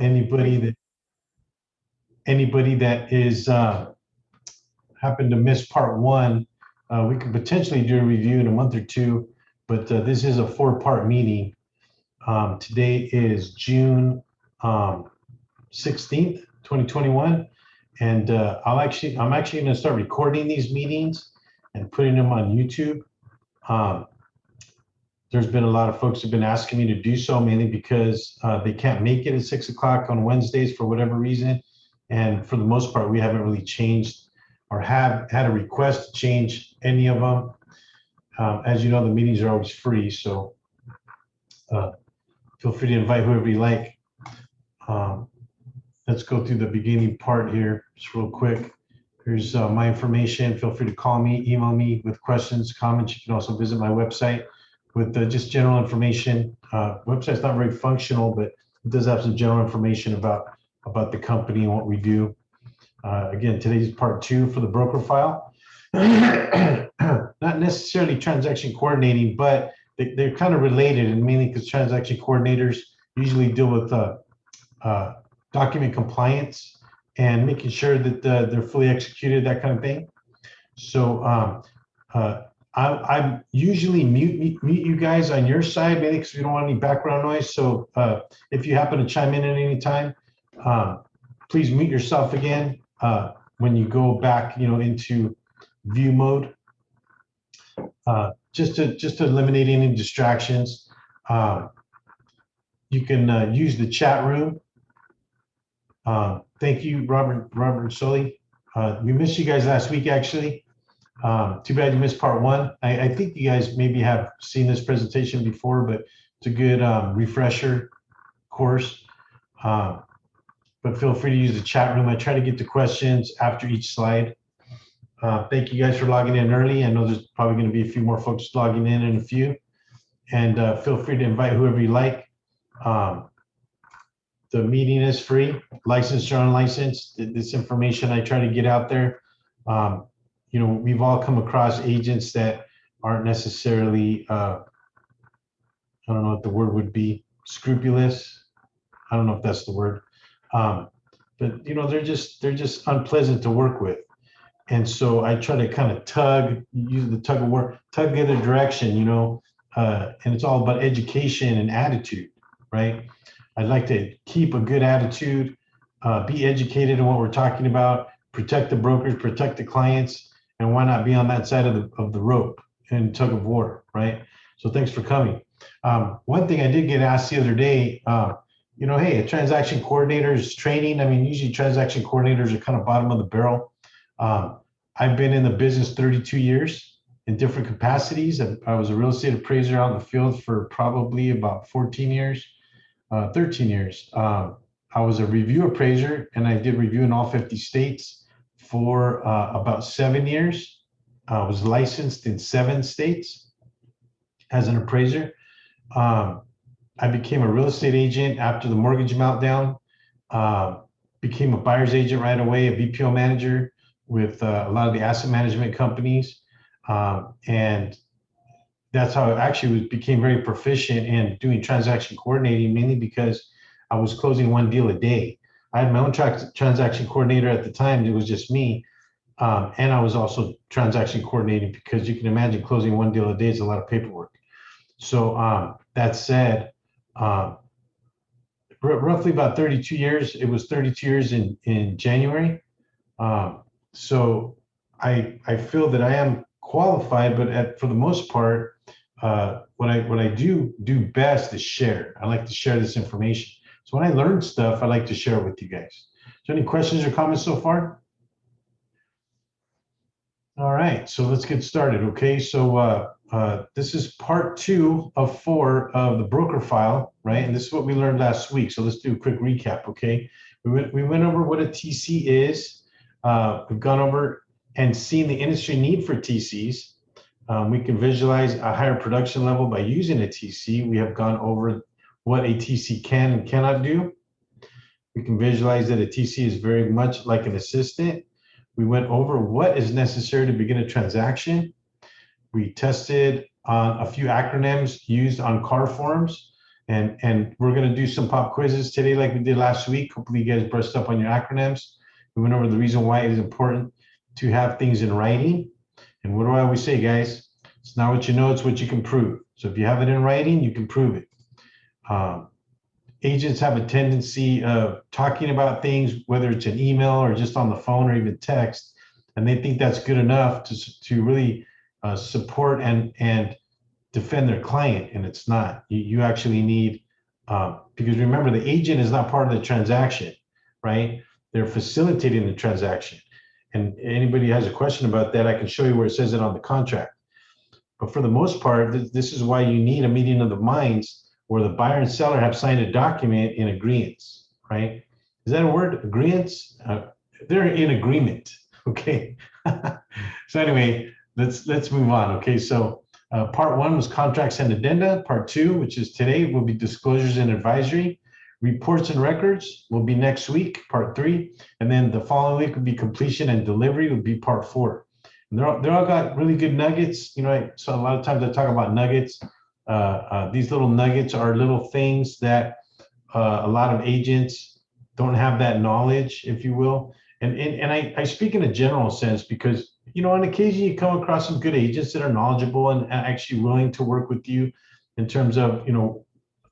anybody that is happened to miss part one, we could potentially do a review in a month or two, but this is a 4-part meeting. Today is June 16th, 2021, and I'm actually going to start recording these meetings and putting them on YouTube. There's been a lot of folks who've been asking me to do so, mainly because they can't make it at 6 o'clock on Wednesdays for whatever reason. And for the most part, we haven't really changed or have had a request to change any of them. As you know, the meetings are always free, so feel free to invite whoever you like. Let's go through the beginning part here just real quick. Here's my information. Feel free to call me, email me with questions, comments. You can also visit my website with just general information. Website's not very functional, but it does have some general information about the company and what we do. Again, today's part 2 for the broker file. Not necessarily transaction coordinating, but they're kind of related, and mainly because transaction coordinators usually deal with document compliance and making sure that they're fully executed, that kind of thing. So I usually mute you guys on your side, mainly because we don't want any background noise. So if you happen to chime in at any time, please mute yourself again when you go back, into view mode, just to eliminate any distractions. You can use the chat room. Thank you, Robert Sully. We missed you guys last week, actually. Too bad you missed part 1. I think you guys maybe have seen this presentation before, but it's a good refresher course. But feel free to use the chat room. I try to get to questions after each slide. Thank you guys for logging in early. I know there's probably going to be a few more folks logging in a few. And feel free to invite whoever you like. The meeting is free, licensed or unlicensed. This information I try to get out there. We've all come across agents that aren't necessarily, I don't know what the word would be, scrupulous. I don't know if that's the word. But they're just unpleasant to work with. And so I try to kind of use the tug of war, tug the other direction, and it's all about education and attitude, right? I'd like to keep a good attitude, be educated in what we're talking about, protect the brokers, protect the clients, and why not be on that side of the rope and tug of war, right? So thanks for coming. One thing I did get asked the other day, hey, a transaction coordinator's training. I mean, usually transaction coordinators are kind of bottom of the barrel. I've been in the business 32 years in different capacities. I was a real estate appraiser out in the field for probably about 13 years. I was a review appraiser, and I did review in all 50 states for about 7 years. I was licensed in 7 states as an appraiser. I became a real estate agent after the mortgage meltdown, became a buyer's agent right away, a BPO manager with a lot of the asset management companies. And that's how I actually became very proficient in doing transaction coordinating, mainly because I was closing 1 deal a day. I had my own transaction coordinator at the time. It was just me. And I was also transaction coordinating because you can imagine closing 1 deal a day is a lot of paperwork. So that said, roughly about 32 years. It was 32 years in January. So I feel that I am qualified, but for the most part, what I do best is share. I like to share this information. So when I learn stuff, I like to share it with you guys. So any questions or comments so far? All right, so let's get started. Okay, so this is part 2 of 4 of the broker file, right? And this is what we learned last week. So let's do a quick recap. Okay, we went over what a TC is. We've gone over and seen the industry need for TCs. We can visualize a higher production level by using a TC. We have gone over what a TC can and cannot do. We can visualize that a TC is very much like an assistant. We went over what is necessary to begin a transaction. We tested a few acronyms used on car forms And we're going to do some pop quizzes today like we did last week. Hopefully you guys brushed up on your acronyms. We went over the reason why it is important to have things in writing. And what do I always say, guys? It's not what you know, it's what you can prove. So if you have it in writing, you can prove it. Agents have a tendency of talking about things, whether it's an email or just on the phone or even text, and they think that's good enough to really support and defend their client, and it's not. You actually need, because remember, the agent is not part of the transaction, right? They're facilitating the transaction. And anybody has a question about that, I can show you where it says it on the contract. But for the most part, this is why you need a meeting of the minds where the buyer and seller have signed a document in agreement, right? Is that a word? Agreement? They're in agreement, okay? So anyway, let's move on, okay? So part one was contracts and addenda. Part two, which is today, will be disclosures and advisory. Reports and records will be next week, part three. And then the following week will be completion and delivery, will be part four. And they're all got really good nuggets. You know, so a lot of times I talk about nuggets. These little nuggets are little things that a lot of agents don't have that knowledge, if you will. And I speak in a general sense because, you know, on occasion you come across some good agents that are knowledgeable and actually willing to work with you in terms of, you know,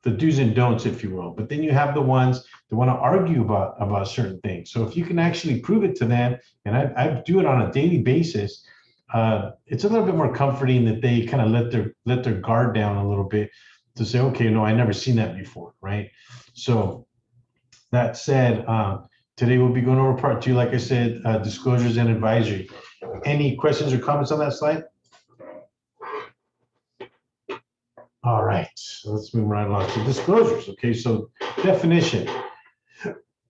the do's and don'ts, if you will. But then you have the ones that want to argue about certain things. So if you can actually prove it to them, and I do it on a daily basis, it's a little bit more comforting that they kind of let their guard down a little bit to say, okay, no, I never seen that before, right? So that said, today we'll be going over part two, like I said, disclosures and advisory. Any questions or comments on that slide? All right, so let's move right along to disclosures. Okay, so definition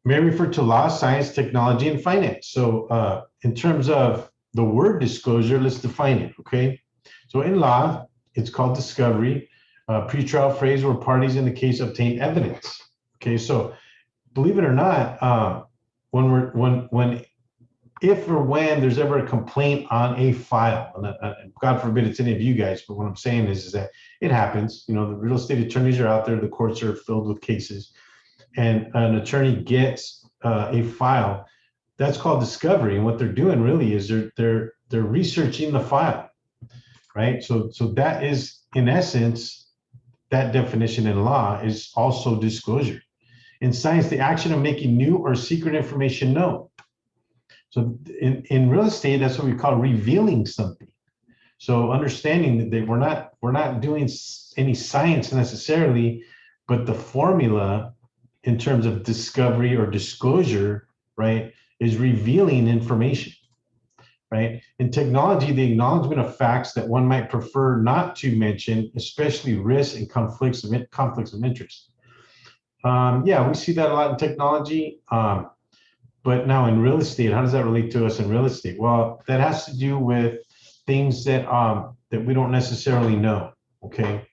may refer to law, science, technology, and finance. So in terms of the word disclosure, let's define it, okay? So in law, it's called discovery, a pretrial phrase where parties in the case obtain evidence. Okay, so believe it or not, if or when there's ever a complaint on a file, and God forbid it's any of you guys, but what I'm saying is that it happens. You know, the real estate attorneys are out there, the courts are filled with cases, and an attorney gets a file, that's called discovery. And what they're doing really is they're researching the file, right? So that is, in essence, that definition in law is also disclosure. In science, the action of making new or secret information known. So in real estate, that's what we call revealing something. So understanding that we're not doing any science necessarily, but the formula in terms of discovery or disclosure, right, is revealing information, right? In technology, the acknowledgement of facts that one might prefer not to mention, especially risks and conflicts of interest. Yeah, we see that a lot in technology. But now in real estate, how does that relate to us in real estate? Well, that has to do with things that that we don't necessarily know, okay?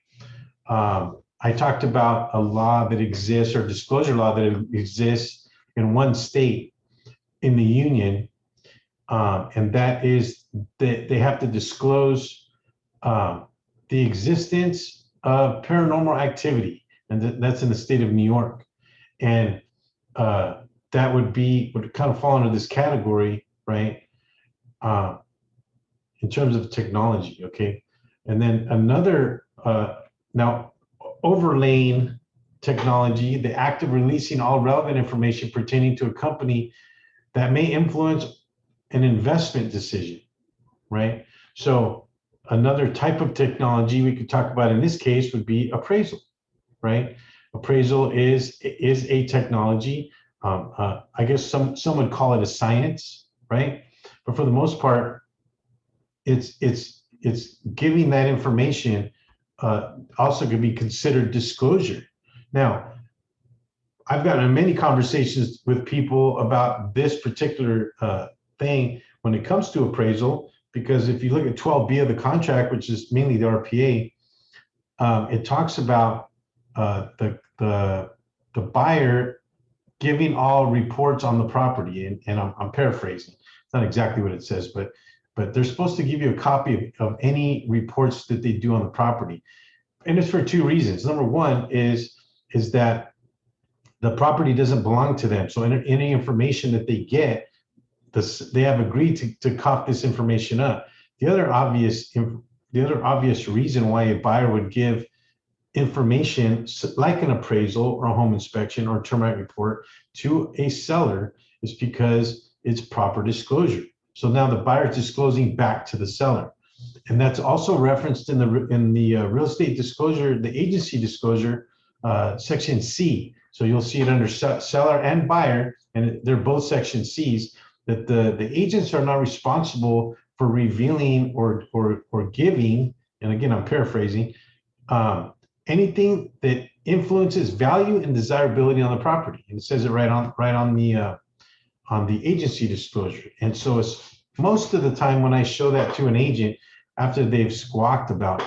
I talked about a law that exists, or disclosure law that exists in one state in the union, and that is that they have to disclose the existence of paranormal activity, and that's in the state of New York. And that would kind of fall under this category, right? In terms of technology, okay? And then another, now overlaying technology, the act of releasing all relevant information pertaining to a company that may influence an investment decision, right? So another type of technology we could talk about in this case would be appraisal, right? Appraisal is a technology. I guess some would call it a science, right? But for the most part, it's giving that information also could be considered disclosure. Now, I've gotten many conversations with people about this particular thing when it comes to appraisal, because if you look at 12B of the contract, which is mainly the RPA, it talks about the buyer giving all reports on the property, and I'm paraphrasing. It's not exactly what it says, but they're supposed to give you a copy of any reports that they do on the property. And it's for two reasons. Number one is is that the property doesn't belong to them. So any information that they get, they have agreed to cough this information up. The other obvious reason why a buyer would give information like an appraisal or a home inspection or termite report to a seller is because it's proper disclosure. So now the buyer is disclosing back to the seller. And that's also referenced in the real estate disclosure, the agency disclosure, section C. So you'll see it under seller and buyer, and they're both section C's, that the agents are not responsible for revealing or giving, and again, I'm paraphrasing, anything that influences value and desirability on the property. And it says it right on the agency disclosure. And so it's most of the time when I show that to an agent after they've squawked about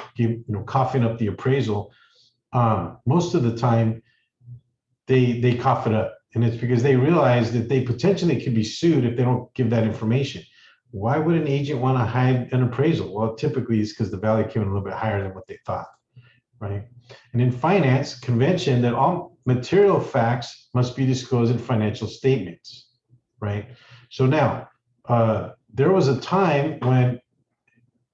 coughing up the appraisal, most of the time they cough it up. And it's because they realize that they potentially could be sued if they don't give that information. Why would an agent want to hide an appraisal? Well, typically it's because the value came in a little bit higher than what they thought, right? And in finance, convention that all material facts must be disclosed in financial statements, right? So now, there was a time when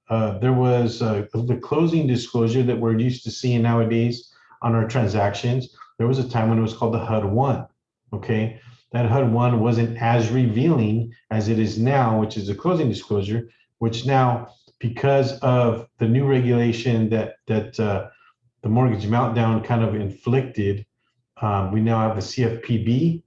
there was the closing disclosure that we're used to seeing nowadays on our transactions. There was a time when it was called the HUD-1, okay? That HUD-1 wasn't as revealing as it is now, which is a closing disclosure, which now, because of the new regulation that the mortgage meltdown kind of inflicted, we now have the CFPB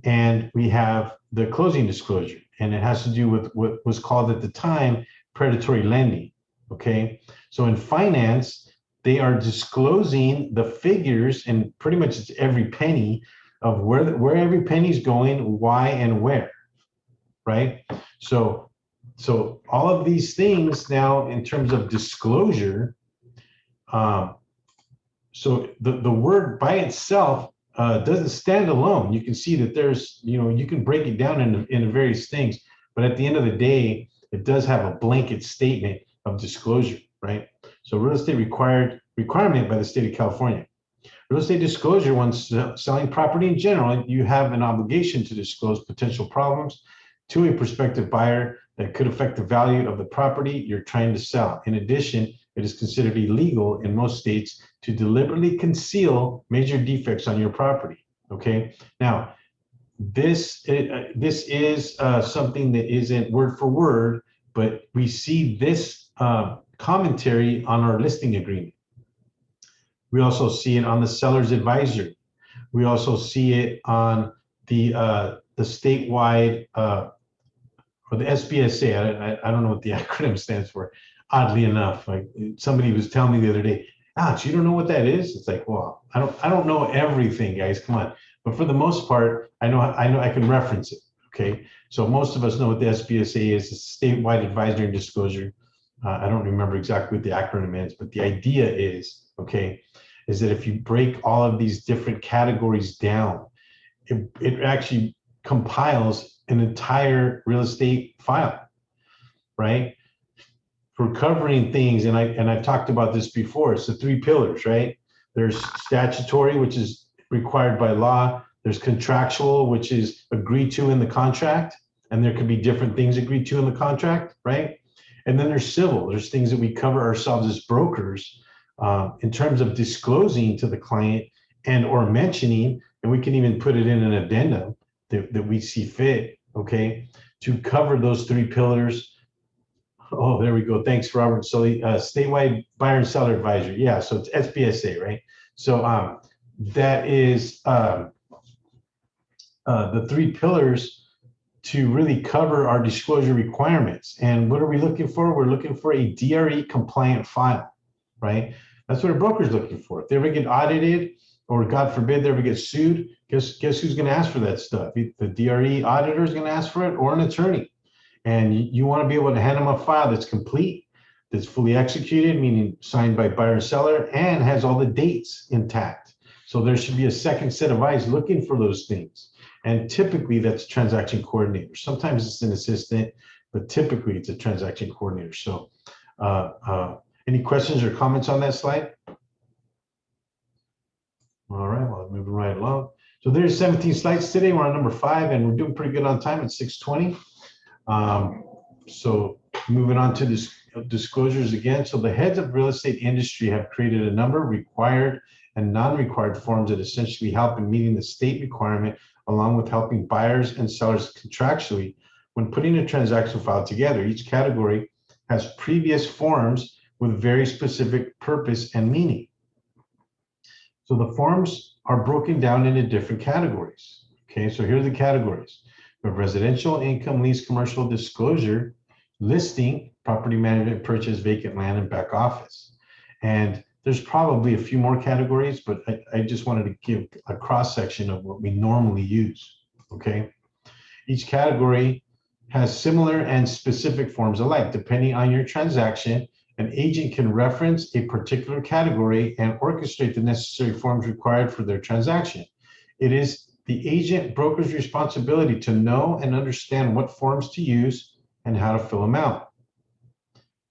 and we have the closing disclosure. And it has to do with what was called at the time predatory lending, okay? So in finance, they are disclosing the figures, and pretty much it's every penny of where every penny is going, why and where, right? So all of these things now in terms of disclosure, so the word by itself doesn't stand alone. You can see that there's, you can break it down into various things, but at the end of the day, it does have a blanket statement of disclosure, right? So real estate requirement by the state of California. Real estate disclosure, when selling property in general, you have an obligation to disclose potential problems to a prospective buyer that could affect the value of the property you're trying to sell. In addition, it is considered illegal in most states to deliberately conceal major defects on your property, okay? Now, this is something that isn't word for word, but we see this commentary on our listing agreement. We also see it on the seller's advisory. We also see it on the statewide or the SBSA. I don't know what the acronym stands for. Oddly enough, like somebody was telling me the other day, Alex, you don't know what that is? It's like, well, I don't know everything, guys. Come on. But for the most part, I know I can reference it. Okay. So most of us know what the SBSA is. It's statewide advisory and disclosure. I don't remember exactly what the acronym is, but the idea is, okay, is that if you break all of these different categories down, it actually compiles an entire real estate file, right? For covering things, and I've talked about this before, it's the three pillars, right? There's statutory, which is required by law. There's contractual, which is agreed to in the contract, and there could be different things agreed to in the contract, right? And then there's civil. There's things that we cover ourselves as brokers in terms of disclosing to the client and or mentioning, and we can even put it in an addendum that we see fit, okay, to cover those three pillars. Oh, there we go. Thanks, Robert Sully. Statewide buyer and seller advisory. Yeah, so it's SBSA, right? So that is the three pillars to really cover our disclosure requirements. And what are we looking for? We're looking for a DRE compliant file, right? That's what a broker is looking for. If they ever get audited, or God forbid they ever get sued, guess who's going to ask for that stuff? The DRE auditor is going to ask for it, or an attorney. And you want to be able to hand them a file that's complete, that's fully executed, meaning signed by buyer and seller, and has all the dates intact. So there should be a second set of eyes looking for those things. And typically that's transaction coordinator. Sometimes it's an assistant, but typically it's a transaction coordinator. So any questions or comments on that slide? All right, well, moving right along. So there's 17 slides today. We're on number 5, and we're doing pretty good on time at 6:20. So moving on to this disclosures again. So the heads of real estate industry have created a number of required and non-required forms that essentially help in meeting the state requirement, along with helping buyers and sellers contractually when putting a transaction file together. Each category has previous forms with very specific purpose and meaning. So the forms are broken down into different categories. Okay, so here are the categories. We have residential, income, lease, commercial, disclosure, listing, property management, purchase, vacant land, and back office. And there's probably a few more categories, but I just wanted to give a cross section of what we normally use. Okay, each category has similar and specific forms alike. Depending on your transaction, an agent can reference a particular category and orchestrate the necessary forms required for their transaction. It is the agent broker's responsibility to know and understand what forms to use and how to fill them out.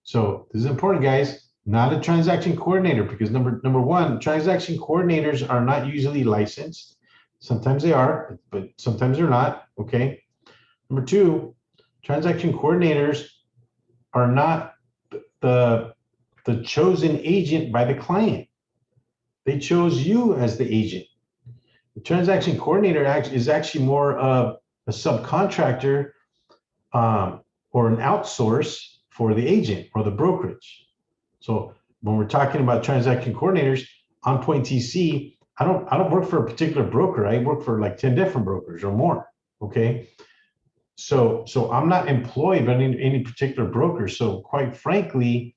So this is important, guys. Not a transaction coordinator, because number one, transaction coordinators are not usually licensed. Sometimes they are, but sometimes they're not. Okay. Number two, transaction coordinators are not the chosen agent by the client. They chose you as the agent. The transaction coordinator is actually more of a subcontractor or an outsource for the agent or the brokerage. So when we're talking about transaction coordinators on Point TC, I don't work for a particular broker. I work for like 10 different brokers or more. Okay. So I'm not employed by any particular broker. So quite frankly,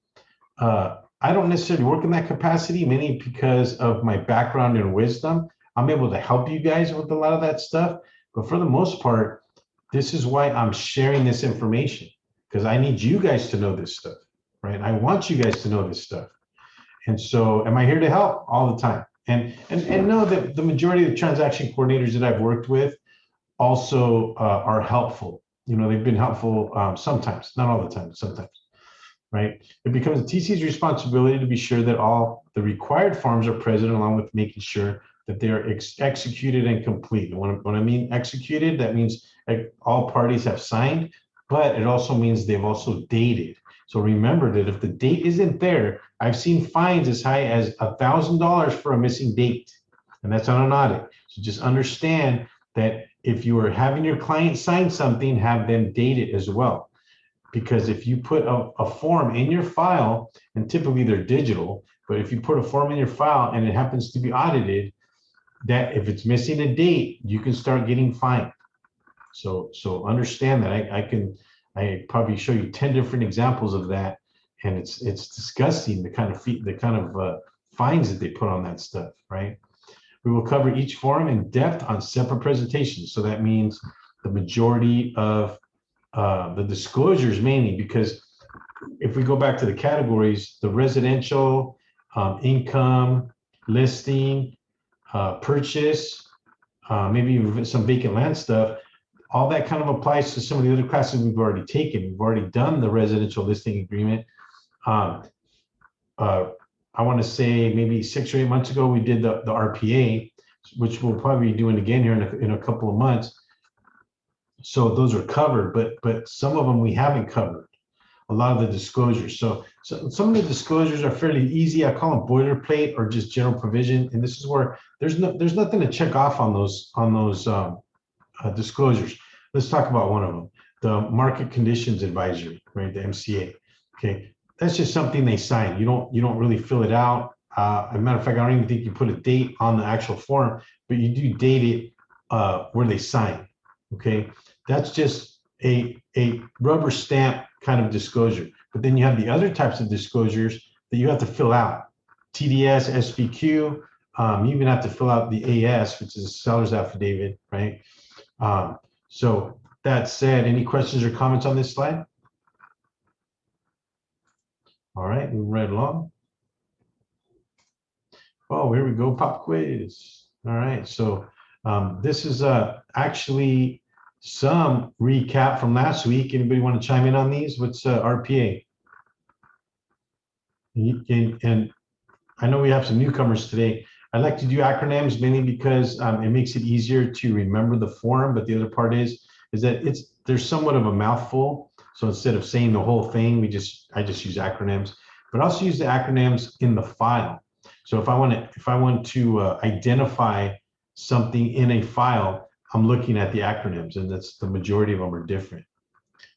I don't necessarily work in that capacity, mainly because of my background and wisdom. I'm able to help you guys with a lot of that stuff. But for the most part, this is why I'm sharing this information, because I need you guys to know this stuff, right? I want you guys to know this stuff. And so am I here to help all the time? And know that the majority of the transaction coordinators that I've worked with also are helpful. You know, they've been helpful sometimes, not all the time, sometimes, right? It becomes the TC's responsibility to be sure that all the required forms are present, along with making sure that they are executed and complete. And when I mean executed, that means all parties have signed, but it also means they've also dated. So remember that if the date isn't there, I've seen fines as high as $1,000 for a missing date, and that's on an audit. So just understand that if you are having your client sign something, have them date it as well. Because if you put a form in your file, and typically they're digital, but if you put a form in your file and it happens to be audited, that if it's missing a date, you can start getting fined. So understand that. I probably show you 10 different examples of that, and it's disgusting the kind of fines that they put on that stuff, right? We will cover each form in depth on separate presentations. So that means the majority of the disclosures, mainly because if we go back to the categories, the residential, income, listing, purchase, maybe even some vacant land stuff, all that kind of applies to some of the other classes we've already taken. We've already done the residential listing agreement. I want to say maybe 6 or 8 months ago, we did the RPA, which we'll probably be doing again here in a couple of months. So those are covered, but some of them we haven't covered. A lot of the disclosures. So some of the disclosures are fairly easy. I call them boilerplate or just general provision. And this is where there's nothing to check off on those disclosures. Let's talk about one of them, the market conditions advisory, right? The MCA. Okay, that's just something they sign. You don't really fill it out. As a matter of fact, I don't even think you put a date on the actual form, but you do date it where they sign. Okay, that's just a rubber stamp kind of disclosure. But then you have the other types of disclosures that you have to fill out. TDS, SPQ, you even have to fill out the AS, which is a seller's affidavit, right? So that said, any questions or comments on this slide? All right, moving right along. Oh, here we go, pop quiz. All right, so this is actually some recap from last week. Anybody want to chime in on these? What's RPA? And I know we have some newcomers today. I like to do acronyms mainly because it makes it easier to remember the form. But the other part is that there's somewhat of a mouthful. So instead of saying the whole thing, I just use acronyms. But I also use the acronyms in the file. So if I want to identify something in a file, I'm looking at the acronyms, and that's the majority of them are different.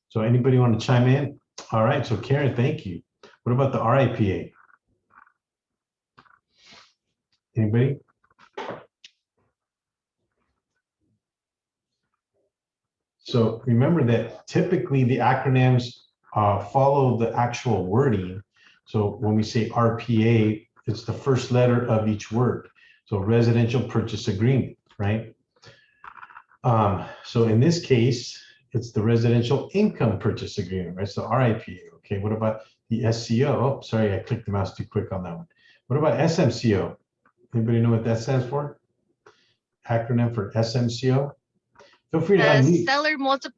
So anybody want to chime in? All right. So Karen, thank you. What about the RIPA? Anybody? So remember that typically the acronyms follow the actual wording. So when we say RPA, it's the first letter of each word. So residential purchase agreement, right? So in this case, it's the residential income purchase agreement, right? So RIPA. Okay, what about the SCO? Oh, sorry, I clicked the mouse too quick on that one. What about SMCO? Anybody know what that stands for? Acronym for SMCO? Feel free to unmute.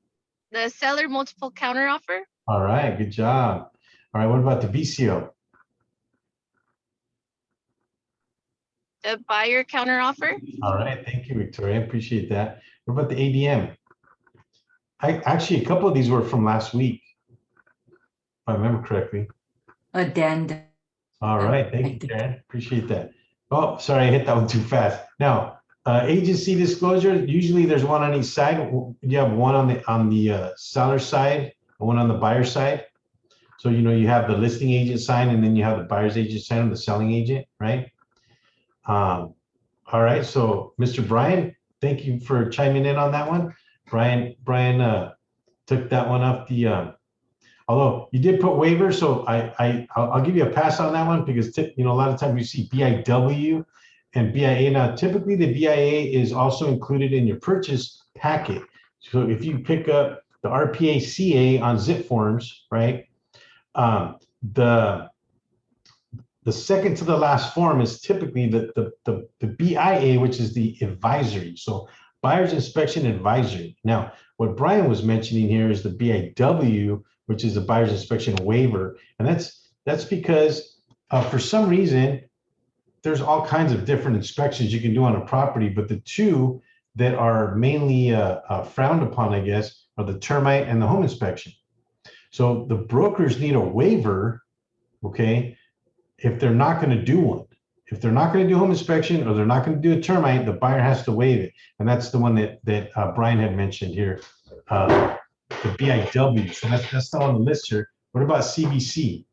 The seller multiple counteroffer. All right, good job. All right, what about the BCO? The buyer counteroffer. All right, thank you, Victoria. I appreciate that. What about the ADM? Actually, a couple of these were from last week, if I remember correctly. Addendum. All right, thank you, Karen. Appreciate that. Oh, sorry, I hit that one too fast. Now, agency disclosure. Usually, there's one on each side. You have one on the seller side, and one on the buyer side. So you have the listing agent sign, and then you have the buyer's agent sign, and the selling agent, right? All right. So, Mr. Brian, thank you for chiming in on that one. Brian took that one off the. Although you did put waiver, so I'll give you a pass on that one because a lot of times you see BIW and BIA. Now, typically the BIA is also included in your purchase packet. So if you pick up the RPA CA on zip forms, right? The second to the last form is typically the BIA, which is the advisory. So buyer's inspection advisory. Now, what Brian was mentioning here is the BIW, which is the buyer's inspection waiver. And that's because for some reason, there's all kinds of different inspections you can do on a property, but the two that are mainly frowned upon, I guess, are the termite and the home inspection. So the brokers need a waiver, okay, if they're not going to do one. If they're not going to do home inspection or they're not going to do a termite, the buyer has to waive it. And that's the one that Brian had mentioned here, the BIW. So that's not on the list here. What about CBC?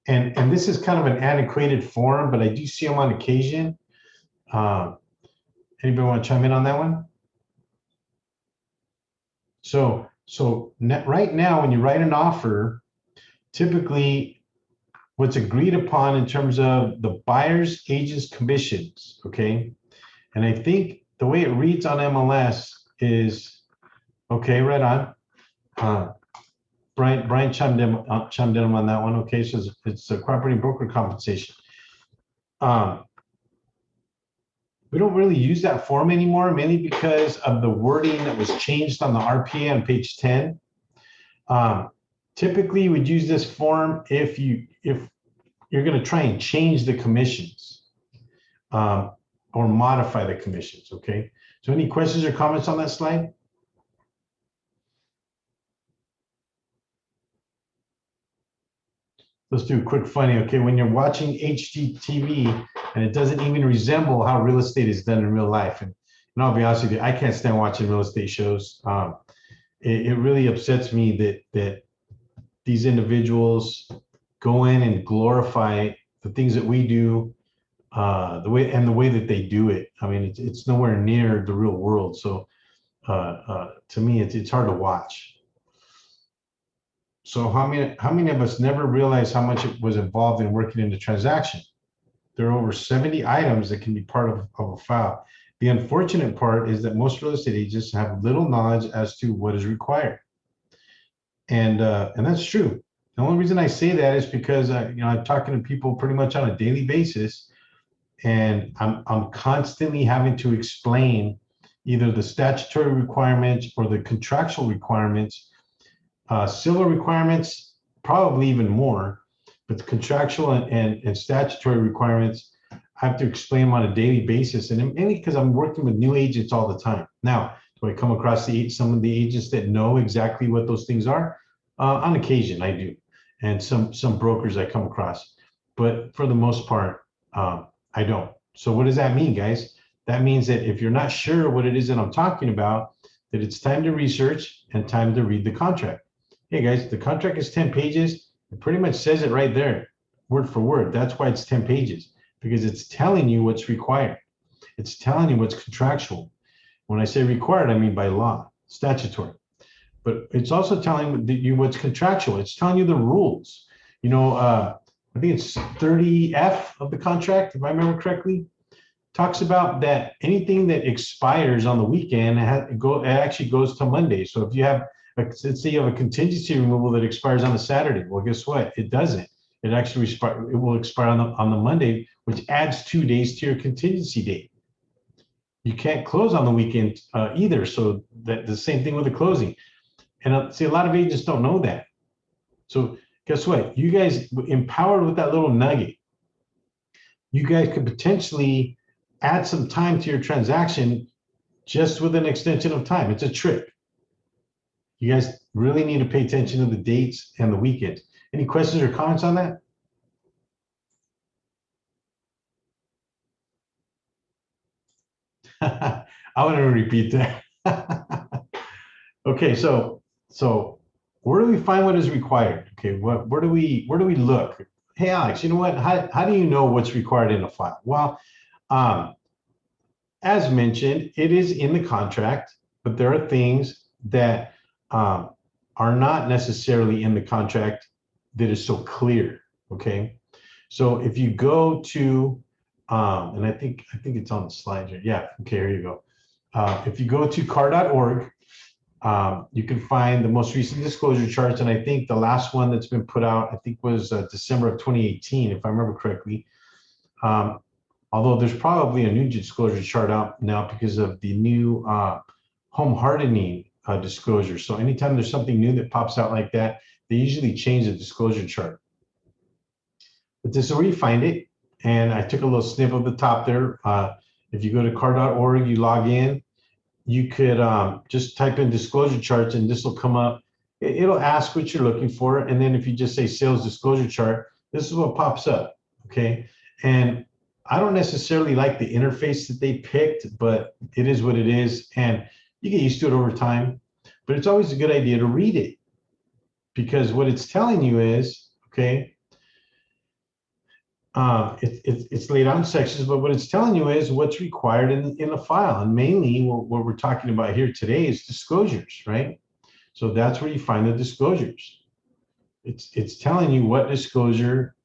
And this is kind of an antiquated form, but I do see them on occasion. Anybody want to chime in on that one? So right now, when you write an offer, typically what's agreed upon in terms of the buyer's agent's commissions, okay? And I think the way it reads on MLS is, okay, right on. Brian chimed in on that one, okay? So it's a property broker compensation. We don't really use that form anymore, mainly because of the wording that was changed on the RPA on page 10. Typically, you would use this form if you're going to try and change the commissions or modify the commissions, okay? So any questions or comments on that slide? Let's do a quick funny, okay? When you're watching HGTV and it doesn't even resemble how real estate is done in real life. And I'll be honest with you, I can't stand watching real estate shows. It really upsets me that these individuals go in and glorify the things that we do, the way that they do it. I mean, it's nowhere near the real world. So to me, it's hard to watch. So how many of us never realized how much it was involved in working in the transaction? There are over 70 items that can be part of a file. The unfortunate part is that most real estate agents have little knowledge as to what is required. And that's true. The only reason I say that is because I'm talking to people pretty much on a daily basis, and I'm constantly having to explain either the statutory requirements or the contractual requirements. Civil requirements, probably even more, but the contractual and statutory requirements have to explain them on a daily basis, and mainly because I'm working with new agents all the time. Now, do I come across some of the agents that know exactly what those things are? On occasion, I do, and some brokers I come across, but for the most part, I don't. So what does that mean, guys? That means that if you're not sure what it is that I'm talking about, that it's time to research and time to read the contract. Hey guys, the contract is 10 pages. It pretty much says it right there, word for word. That's why it's 10 pages, because it's telling you what's required. It's telling you what's contractual. When I say required, I mean by law, statutory. But it's also telling you what's contractual. It's telling you the rules. You know, I think it's 30F of the contract, if I remember correctly, talks about that anything that expires on the weekend it actually goes to Monday. So if you have, let's say you have a contingency removal that expires on a Saturday, well, guess what? It doesn't. It actually it will expire on the Monday, which adds 2 days to your contingency date. You can't close on the weekend either. So that the same thing with the closing. And see, a lot of agents don't know that. So guess what? You guys, empowered with that little nugget, you guys could potentially add some time to your transaction just with an extension of time. It's a trick. You guys really need to pay attention to the dates and the weekends. Any questions or comments on that? I want to repeat that. Okay, so where do we find what is required? Okay, where do we look? Hey, Alex, you know what? How do you know what's required in a file? Well, as mentioned, it is in the contract, but there are things that are not necessarily in the contract that is so clear. Okay, so if you go to and I think it's on the slide here. Yeah, okay, here you go. If you go to car.org, you can find the most recent disclosure charts, and I think the last one that's been put out, I think was December of 2018, if I remember correctly. Although there's probably a new disclosure chart out now because of the new home hardening disclosure. So anytime there's something new that pops out like that, they usually change the disclosure chart. But this is where you find it. And I took a little snip of the top there. If you go to car.org, you log in, you could just type in disclosure charts and this will come up. It'll ask what you're looking for. And then if you just say sales disclosure chart, this is what pops up, okay? And I don't necessarily like the interface that they picked, but it is what it is. And you get used to it over time, but it's always a good idea to read it because what it's telling you is, okay, it's laid out in sections, but what it's telling you is what's required in a file. And mainly what we're talking about here today is disclosures, right? So that's where you find the disclosures. It's telling you what disclosure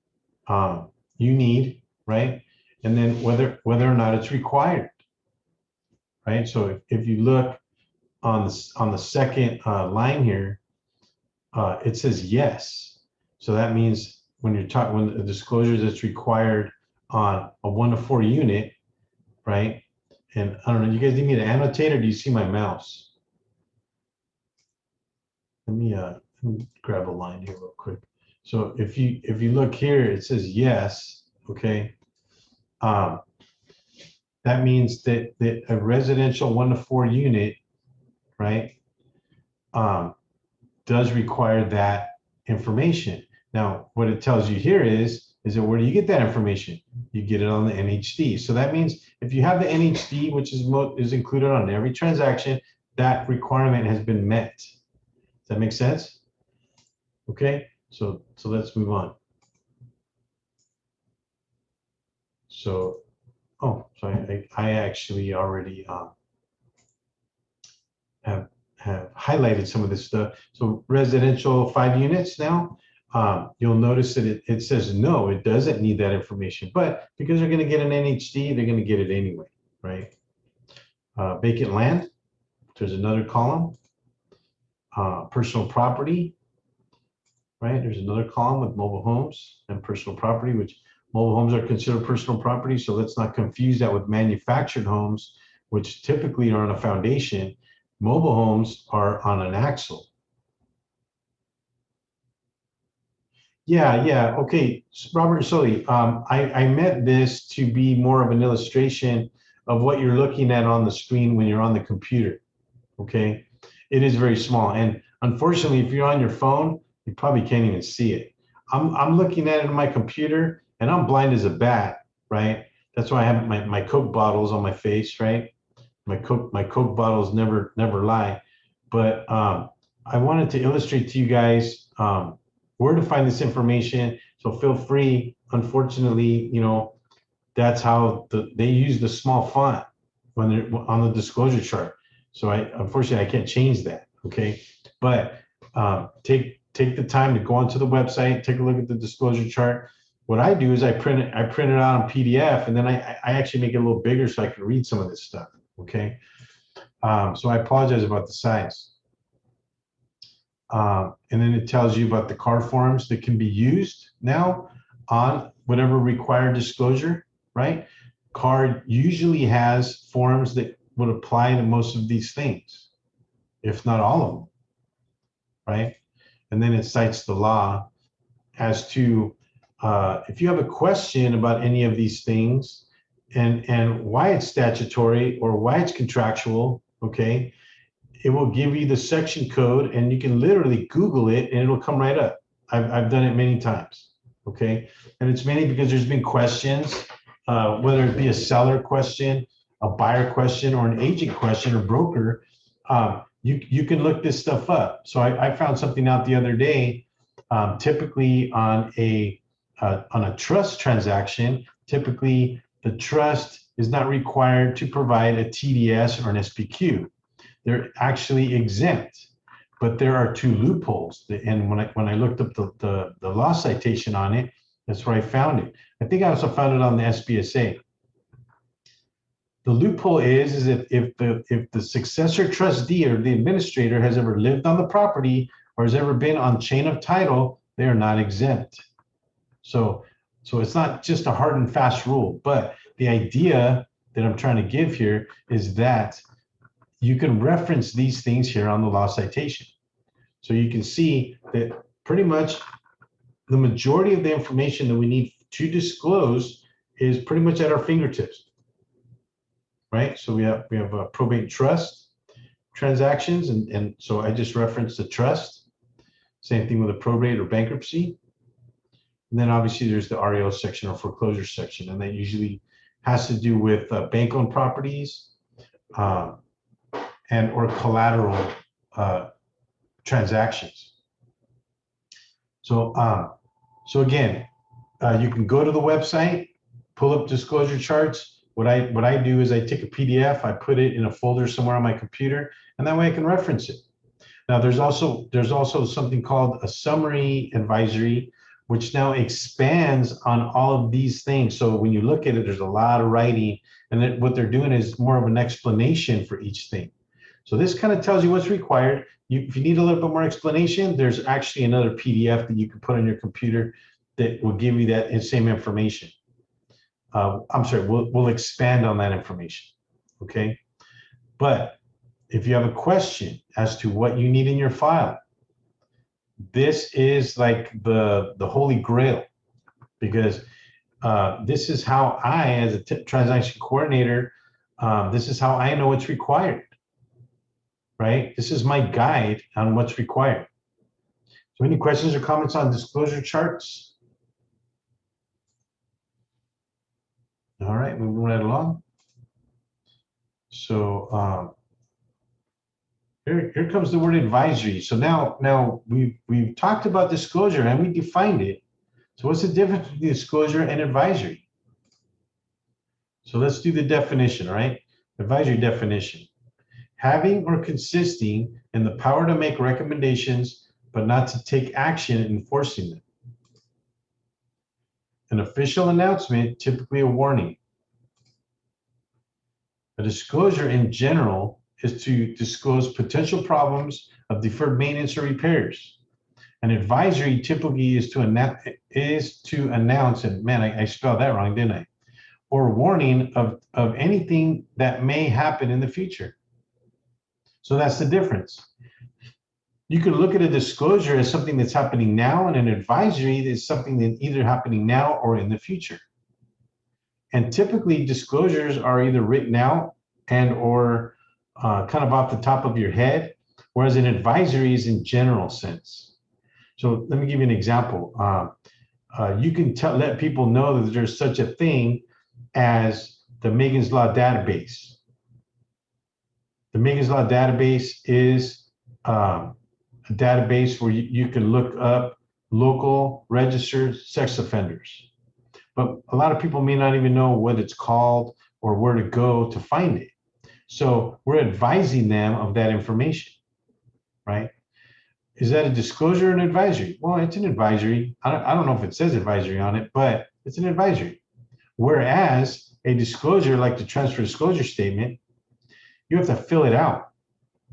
you need, right? And then whether or not it's required, right? So if you look on the second line here, it says yes. So that means when the disclosure that's required on a 1 to 4 unit, right? And I don't know, you guys need me to annotate or do you see my mouse? Let me grab a line here real quick. So if you look here, it says yes, okay. That means that a residential 1 to 4 unit, right, does require that information. Now, what it tells you here is that where do you get that information? You get it on the NHD. So that means if you have the NHD, which is included on every transaction, that requirement has been met. Does that make sense? Okay, so let's move on. So, oh, sorry, I actually already have highlighted some of this stuff. So residential 5 units now, you'll notice that it says no, it doesn't need that information, but because they're going to get an NHD, they're going to get it anyway, right? Vacant land, there's another column. Personal property, right? There's another column with mobile homes and personal property, which mobile homes are considered personal property. So let's not confuse that with manufactured homes, which typically are on a foundation. Mobile homes are on an axle. Yeah. Okay, Robert and Sully, I meant this to be more of an illustration of what you're looking at on the screen when you're on the computer. Okay, it is very small, and unfortunately, if you're on your phone, you probably can't even see it. I'm looking at it on my computer, and I'm blind as a bat, right? That's why I have my Coke bottles on my face, right? My Coke bottles never lie. But I wanted to illustrate to you guys where to find this information. So feel free. Unfortunately, that's how they use the small font when they're on the disclosure chart. So unfortunately I can't change that. Okay, but take the time to go onto the website, take a look at the disclosure chart. What I do is I print it out on PDF, and then I actually make it a little bigger so I can read some of this stuff. Okay, so I apologize about the size. And then it tells you about the card forms that can be used now on whatever required disclosure, right? Card usually has forms that would apply to most of these things, if not all of them, right? And then it cites the law as to if you have a question about any of these things and why it's statutory or why it's contractual, okay, it will give you the section code and you can literally Google it and it'll come right up. I've done it many times, okay? And it's mainly because there's been questions, whether it be a seller question, a buyer question, or an agent question or broker, you can look this stuff up. So I found something out the other day, typically on a trust transaction, typically the trust is not required to provide a TDS or an SPQ. They're actually exempt, but there are two loopholes. And when I looked up the law citation on it, that's where I found it. I think I also found it on the SBSA. The loophole is if the successor trustee or the administrator has ever lived on the property or has ever been on chain of title, they are not exempt. So it's not just a hard and fast rule, but the idea that I'm trying to give here is that you can reference these things here on the law citation. So you can see that pretty much the majority of the information that we need to disclose is pretty much at our fingertips, right? So we have probate trust transactions, and so I just referenced the trust. Same thing with a probate or bankruptcy. And then obviously there's the REO section or foreclosure section, and that usually has to do with bank-owned properties, and or collateral transactions. So again, you can go to the website, pull up disclosure charts. What I do is I take a PDF, I put it in a folder somewhere on my computer, and that way I can reference it. Now there's also something called a summary advisory, which now expands on all of these things. So when you look at it, there's a lot of writing, and then what they're doing is more of an explanation for each thing. So this kind of tells you what's required. If you need a little bit more explanation, there's actually another PDF that you can put on your computer that will give you that same information. I'm sorry, we'll expand on that information, okay? But if you have a question as to what you need in your file, this is like the holy grail, because this is how I, as a transaction coordinator, this is how I know what's required. Right? This is my guide on what's required. So any questions or comments on disclosure charts? All right, moving right along. So here comes the word advisory. So now we've talked about disclosure and we defined it. So what's the difference between disclosure and advisory? So let's do the definition, all right? Advisory definition. Having or consisting in the power to make recommendations, but not to take action in enforcing them. An official announcement, typically a warning. A disclosure in general is to disclose potential problems of deferred maintenance or repairs. An advisory typically is to announce, and man, I spelled that wrong, didn't I? Or warning of anything that may happen in the future. So that's the difference. You could look at a disclosure as something that's happening now, and an advisory is something that's either happening now or in the future. And typically disclosures are either written out and or kind of off the top of your head, whereas an advisory is in general sense. So let me give you an example. You can let people know that there's such a thing as the Megan's Law database. The Megan's Law database is a database where you can look up local registered sex offenders. But a lot of people may not even know what it's called or where to go to find it. So we're advising them of that information, right? Is that a disclosure or an advisory? Well, it's an advisory. I don't know if it says advisory on it, but it's an advisory. Whereas a disclosure like the transfer disclosure statement, you have to fill it out.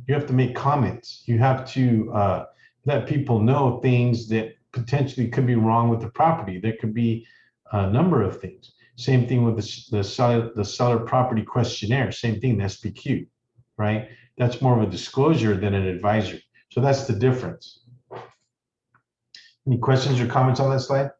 You have to make comments. You have to let people know things that potentially could be wrong with the property. There could be a number of things. Same thing with the seller property questionnaire. Same thing, the SPQ, right? That's more of a disclosure than an advisory. So that's the difference. Any questions or comments on that slide?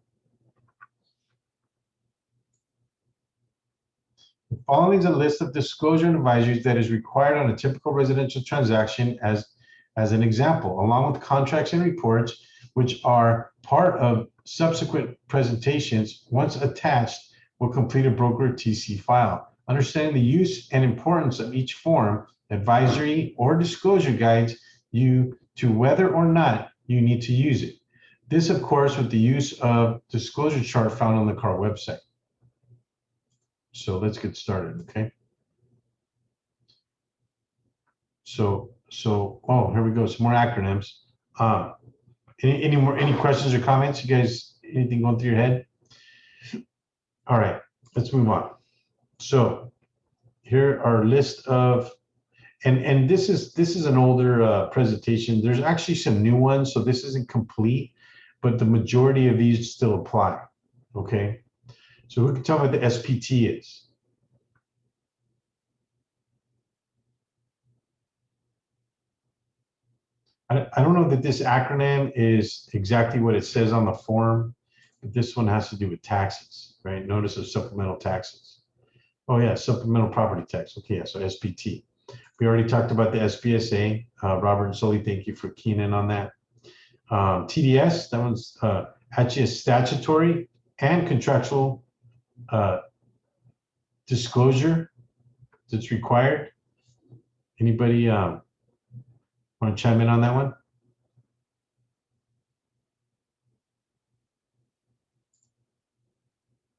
The following is a list of disclosure and advisories that is required on a typical residential transaction as an example, along with contracts and reports, which are part of subsequent presentations. Once attached, will complete a broker TC file. Understanding the use and importance of each form, advisory or disclosure guides you to whether or not you need to use it. This, of course, with the use of disclosure chart found on the CAR website. So let's get started, okay? So, oh, here we go, some more acronyms. Any questions or comments? You guys, anything going through your head? All right, let's move on. So here are a list of, and this is an older presentation. There's actually some new ones, so this isn't complete, but the majority of these still apply, okay? So who can tell me what the SPT is? I don't know that this acronym is exactly what it says on the form, but this one has to do with taxes, right? Notice of supplemental taxes. Oh yeah, supplemental property tax. Okay, yeah, so SPT. We already talked about the SBSA. Robert and Sully, thank you for keying in on that. TDS, that one's actually a statutory and contractual disclosure that's required. Anybody want to chime in on that one?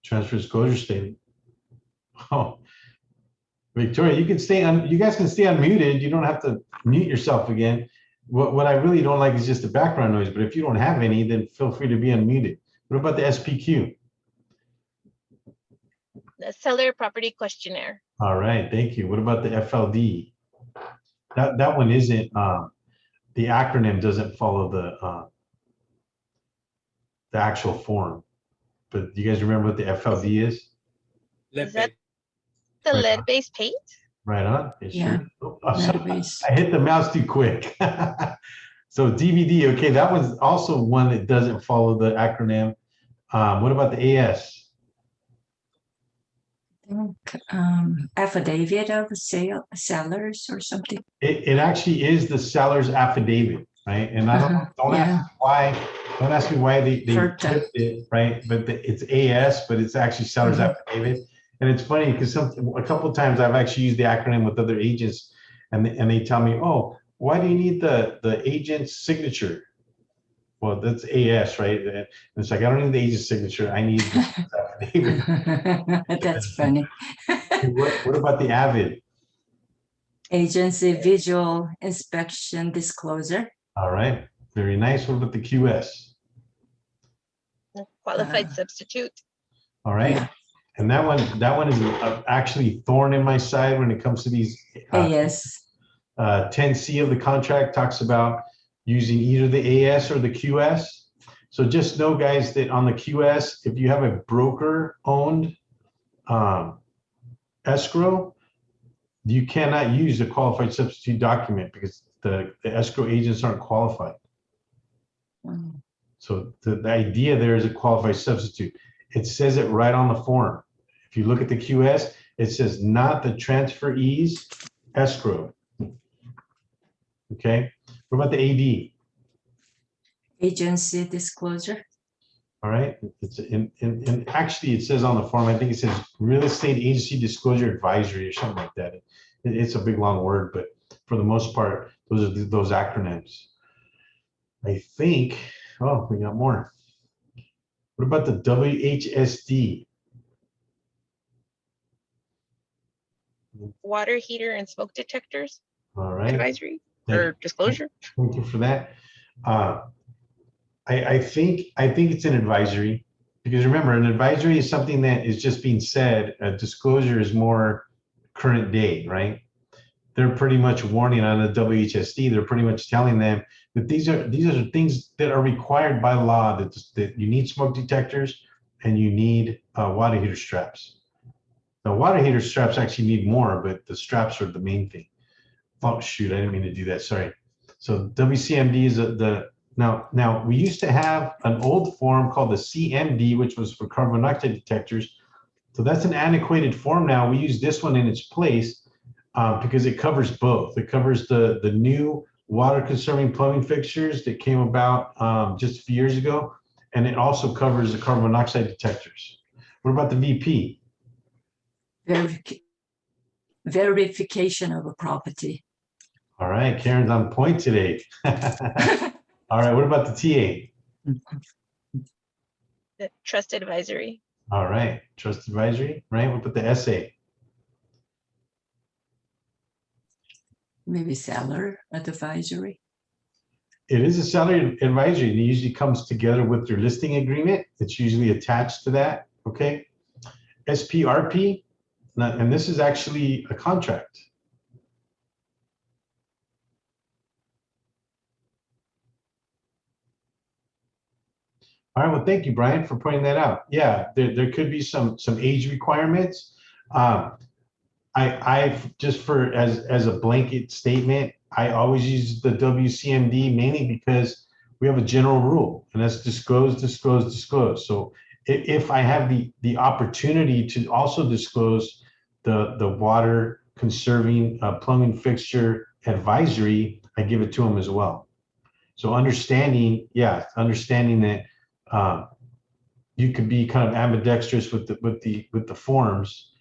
Transfer disclosure statement. Oh, Victoria, you can stay on. You guys can stay unmuted. You don't have to mute yourself again. What I really don't like is just the background noise. But if you don't have any, then feel free to be unmuted. What about the SPQ? The seller property questionnaire. All right, thank you. What about the FLD? That one isn't. The acronym doesn't follow the actual form. But do you guys remember what the FLD is? Is that the Right lead-based paint? Right on. Yeah. Sure. Database. I hit the mouse too quick. So DVD, okay, that one's also one that doesn't follow the acronym. What about the AS? Affidavit of sellers or something. It actually is the seller's affidavit, right? And I don't ask me why. Don't ask me why they flipped it, right? But it's AS, but it's actually seller's affidavit. And it's funny because a couple of times I've actually used the acronym with other agents, and they tell me, "Oh, why do you need the agent's signature?" Well, that's AS, right? And it's like, I don't need the agent's signature. I need the affidavit. That's funny. What about the AVID? Agency visual inspection disclosure. All right, very nice. What about the QS? Qualified substitute. All right. Yeah. And that one is actually thorn in my side when it comes to these. Yes. 10C of the contract talks about using either the AS or the QS. So just know, guys, that on the QS, if you have a broker-owned escrow, you cannot use a qualified substitute document because the escrow agents aren't qualified. Mm. So the idea there is a qualified substitute. It says it right on the form. If you look at the QS, it says not the transferees escrow. Okay, what about the AD? Agency disclosure. All right, it's and actually it says on the form, I think it says real estate agency disclosure advisory or something like that. It's a big long word, but for the most part, those are those acronyms. I think, oh, we got more. What about the WHSD? Water heater and smoke detectors All right, advisory Thank- or disclosure. thank you for that. I think it's an advisory, because remember, an advisory is something that is just being said. A disclosure is more current day, right? They're pretty much warning on the WHSD. They're pretty much telling them that these are things that are required by law, that you need smoke detectors and you need water heater straps. Now, water heater straps actually need more, but the straps are the main thing. Oh, shoot, I didn't mean to do that. Sorry. So WCMD is now we used to have an old form called the CMD, which was for carbon monoxide detectors. So that's an antiquated form now. We use this one in its place because it covers both. It covers the new water conserving plumbing fixtures that came about just a few years ago, and it also covers the carbon monoxide detectors. What about the VP? Verification of a property. All right, Karen's on point today. All right, what about the TA? The trust advisory. All right, trust advisory, right? What about the SA? Maybe seller advisory. It is a seller advisory, and it usually comes together with your listing agreement. It's usually attached to that, okay? SPRP, and this is actually a contract. All right, well, thank you, Brian, for pointing that out. Yeah, there could be some age requirements. I've just for as a blanket statement, I always use the WCMD mainly because we have a general rule, and that's disclose, disclose, disclose. So if I have the opportunity to also disclose the water conserving plumbing fixture advisory, I give it to them as well. So understanding that you could be kind of ambidextrous with the forms.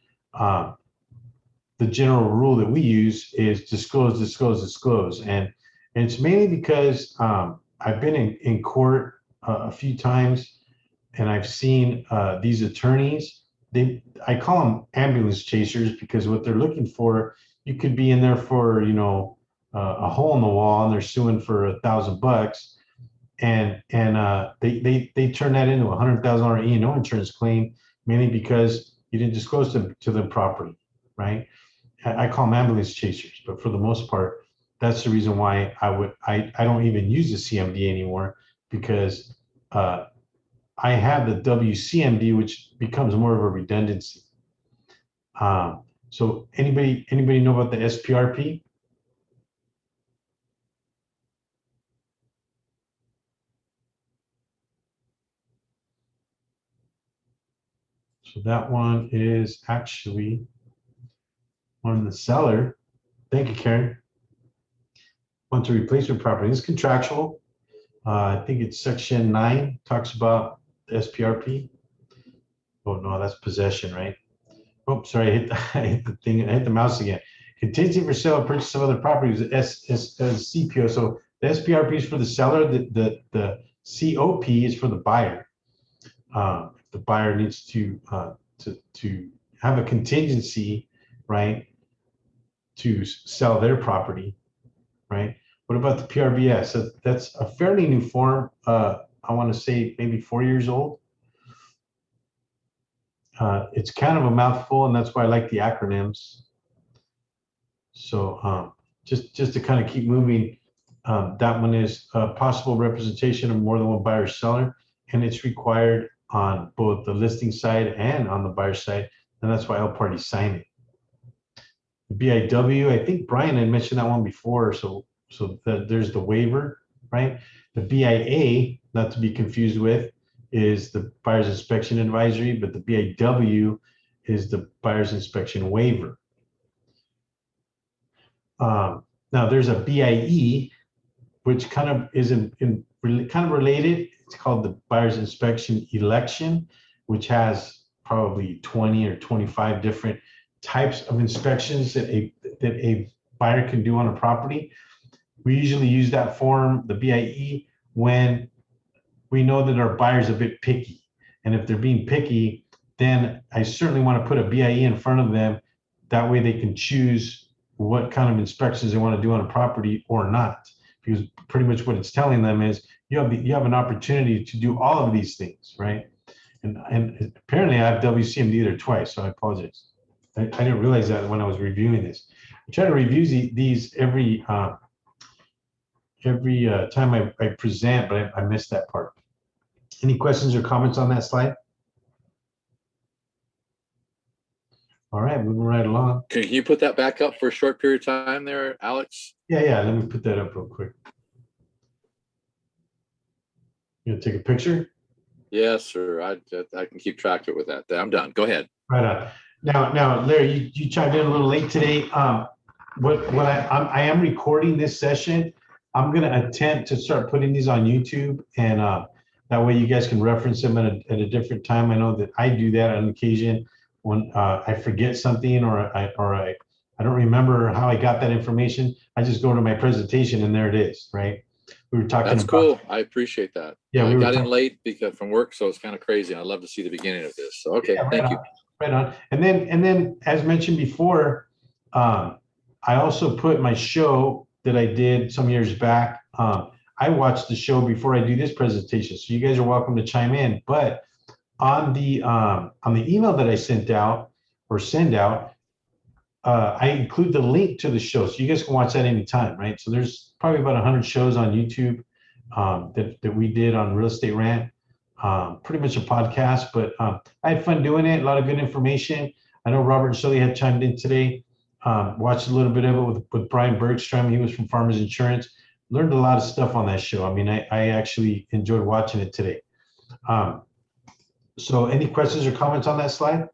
The general rule that we use is disclose, disclose, disclose, and it's mainly because I've been in court a few times, and I've seen these attorneys. I call them ambulance chasers, because what they're looking for, you could be in there for a hole in the wall, and they're suing for $1,000, and they turn that into $100,000 E&O insurance claim, mainly because you didn't disclose to them properly, right? I call them ambulance chasers, but for the most part, that's the reason why I don't even use the CMD anymore, because I have the WCMD, which becomes more of a redundancy. So anybody know about the SPRP? So that one is actually on the seller. Thank you, Karen. Want to replacement property. It's contractual. I think it's section 9 talks about the SPRP. Oh no, that's possession, right? Oh, sorry, I hit the thing. I hit the mouse again. Contingency for sale or purchase of other properties, CPO. So the SPRP is for the seller. The COP is for the buyer. The buyer needs to have a contingency, right, to sell their property, right? What about the PRBS? So that's a fairly new form. I want to say maybe 4 years old. It's kind of a mouthful, and that's why I like the acronyms. So just to kind of keep moving, that one is possible representation of more than one buyer or seller, and it's required on both the listing side and on the buyer side, and that's why all parties sign it. The BIW, I think Brian had mentioned that one before, so So there's the waiver, right? The BIA, not to be confused with, is the buyer's inspection advisory, but the BIW is the buyer's inspection waiver. Now there's a BIE, which kind of is kind of related. It's called the buyer's inspection election, which has probably 20 or 25 different types of inspections that a buyer can do on a property. We usually use that form, the BIE, when we know that our buyer's a bit picky. And if they're being picky, then I certainly want to put a BIE in front of them. That way they can choose what kind of inspections they want to do on a property or not. Because pretty much what it's telling them is you have an opportunity to do all of these things, right? And apparently I have WCMD there twice, so I apologize. I didn't realize that when I was reviewing this. I try to review these every time I present, but I missed that part. Any questions or comments on that slide? All right, moving right along. Can you put that back up for a short period of time there, Alex? Yeah, let me put that up real quick. You gonna take a picture? Yes, sir. I can keep track of it with that. I'm done. Go ahead. Right on. Now, Larry, you chimed in a little late today. What I am recording this session. I'm going to attempt to start putting these on YouTube, and that way you guys can reference them at a different time. I know that I do that on occasion when I forget something or I don't remember how I got that information. I just go to my presentation and there it is, right? We were talking That's about, cool. I appreciate that. Yeah, I we got in late because from work, so it's kind of crazy. I'd love to see the beginning of this. So, okay, yeah, thank you. Right on. And then, as mentioned before, I also put my show that I did some years back. I watched the show before I do this presentation, so you guys are welcome to chime in. But on the email that I send out, I include the link to the show, so you guys can watch that anytime, right? So there's probably about 100 shows on YouTube that we did on Real Estate Rant. Pretty much a podcast, but I had fun doing it. A lot of good information. I know Robert and Shelley had chimed in today. Watched a little bit of it with Brian Bergstrom. He was from Farmers Insurance. Learned a lot of stuff on that show. I mean, I actually enjoyed watching it today. So any questions or comments on that slide?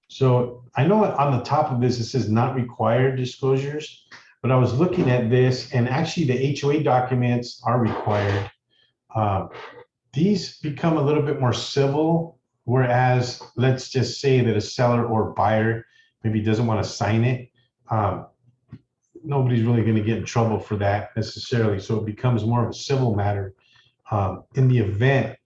So I know on the top of this, it says not required disclosures, but I was looking at this and actually the HOA documents are required. These become a little bit more civil, whereas let's just say that a seller or buyer maybe doesn't want to sign it. Nobody's really going to get in trouble for that necessarily. So it becomes more of a civil matter in the event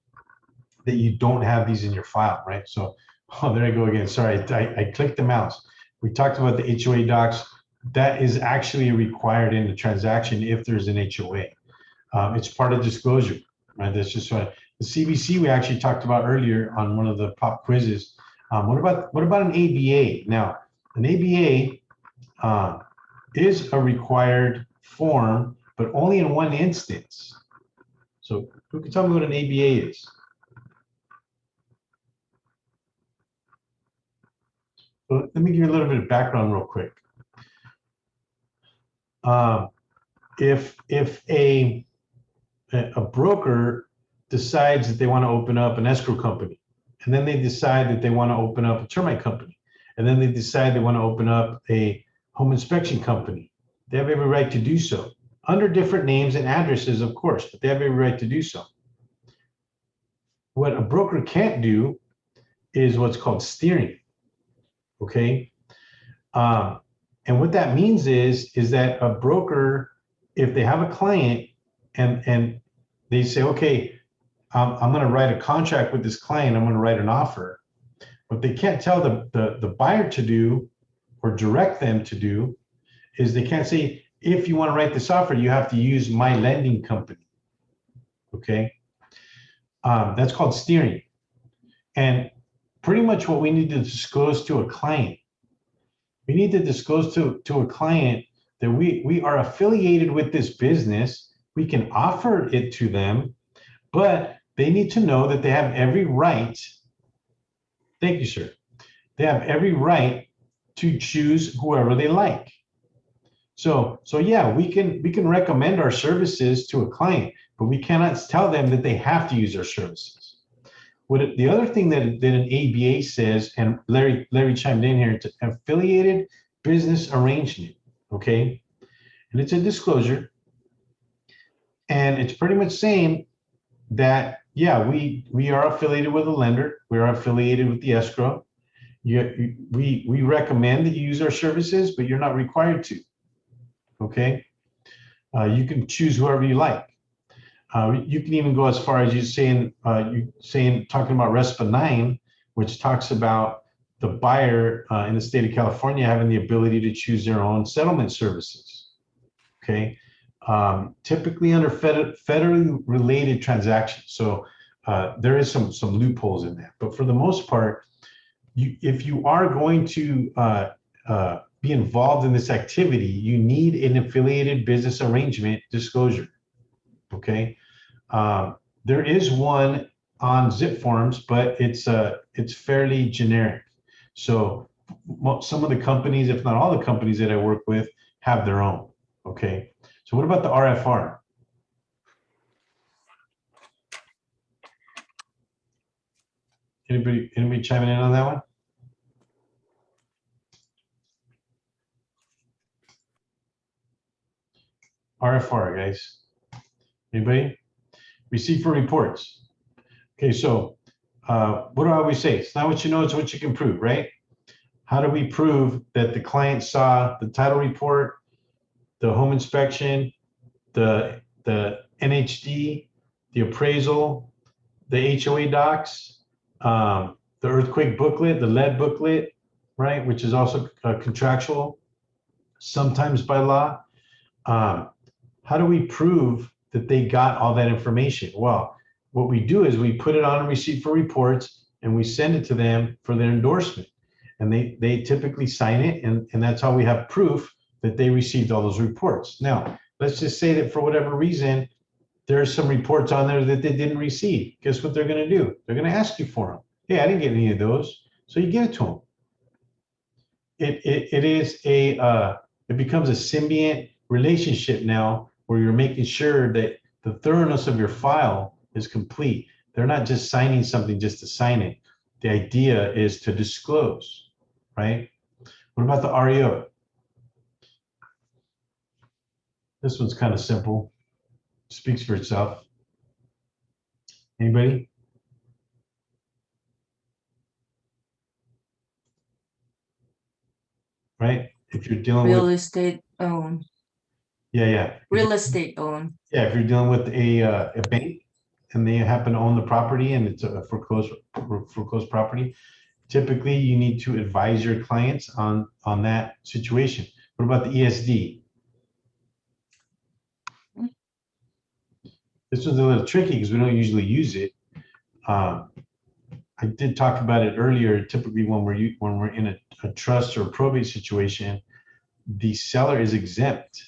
that you don't have these in your file, right? So, oh, there I go again. Sorry, I clicked the mouse. We talked about the HOA docs. That is actually required in the transaction if there's an HOA. It's part of disclosure, right? That's just what the CBC we actually talked about earlier on one of the pop quizzes. What about an ABA? Now, an ABA is a required form, but only in one instance. So who can tell me what an ABA is? Well, let me give you a little bit of background real quick. If a broker decides that they want to open up an escrow company, and then they decide that they want to open up a termite company, and then they decide they want to open up a home inspection company, they have every right to do so under different names and addresses, of course, but they have every right to do so. What a broker can't do is what's called steering. Okay. And what that means is that a broker, if they have a client and they say, okay, I'm going to write a contract with this client, I'm going to write an offer. What they can't tell the buyer to do or direct them to do is they can't say, if you want to write this offer, you have to use my lending company. Okay. That's called steering. And pretty much what we need to disclose to a client, we need to disclose to a client that we are affiliated with this business. We can offer it to them, but they need to know that they have every right. Thank you, sir. They have every right to choose whoever they like. So yeah, we can recommend our services to a client, but we cannot tell them that they have to use our services. The other thing that an ABA says, and Larry chimed in here, it's an affiliated business arrangement, okay? And it's a disclosure. And it's pretty much saying that, yeah, we are affiliated with a lender. We are affiliated with the escrow. We recommend that you use our services, but you're not required to, okay? You can choose whoever you like. You can even go as far as talking about RESPA 9, which talks about the buyer in the state of California having the ability to choose their own settlement services. Okay, typically under federally related transactions. So there is some loopholes in that, but for the most part, if you are going to be involved in this activity, you need an affiliated business arrangement disclosure. Okay, there is one on zip forms, but it's fairly generic. So some of the companies, if not all the companies that I work with, have their own. Okay, so what about the RFR? Anybody chiming in on that one? RFR, guys. Anybody? Receipt for reports. Okay, so what do I always say? It's not what you know, it's what you can prove, right? How do we prove that the client saw the title report, the home inspection, the NHD, the appraisal, the HOA docs, the earthquake booklet, the lead booklet, right? Which is also contractual, sometimes by law. How do we prove that they got all that information? Well, what we do is we put it on a receipt for reports and we send it to them for their endorsement. And they typically sign it, and that's how we have proof that they received all those reports. Now, let's just say that for whatever reason, there's some reports on there that they didn't receive. Guess what they're going to do? They're going to ask you for them. Hey, I didn't get any of those. So you give it to them. It becomes a symbiont relationship now where you're making sure that the thoroughness of your file is complete. They're not just signing something just to sign it. The idea is to disclose, right? What about the REO? This one's kind of simple. Speaks for itself. Anybody? Right? If you're dealing Real with, estate owned, yeah. real estate owned. Yeah, if you're dealing with a bank and they happen to own the property and it's a foreclosed property, typically you need to advise your clients on that situation. What about the ESD? This one's a little tricky because we don't usually use it. I did talk about it earlier. Typically, when we're in a trust or a probate situation, the seller is exempt.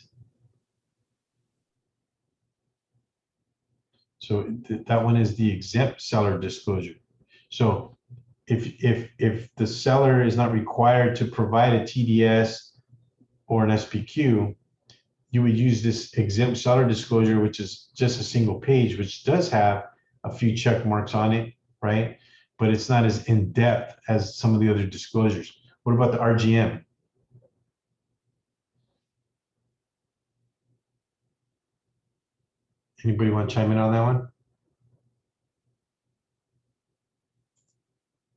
So that one is the exempt seller disclosure. So if the seller is not required to provide a TDS or an SPQ, you would use this exempt seller disclosure, which is just a single page, which does have a few check marks on it, right? But it's not as in-depth as some of the other disclosures. What about the RGM? Anybody want to chime in on that one?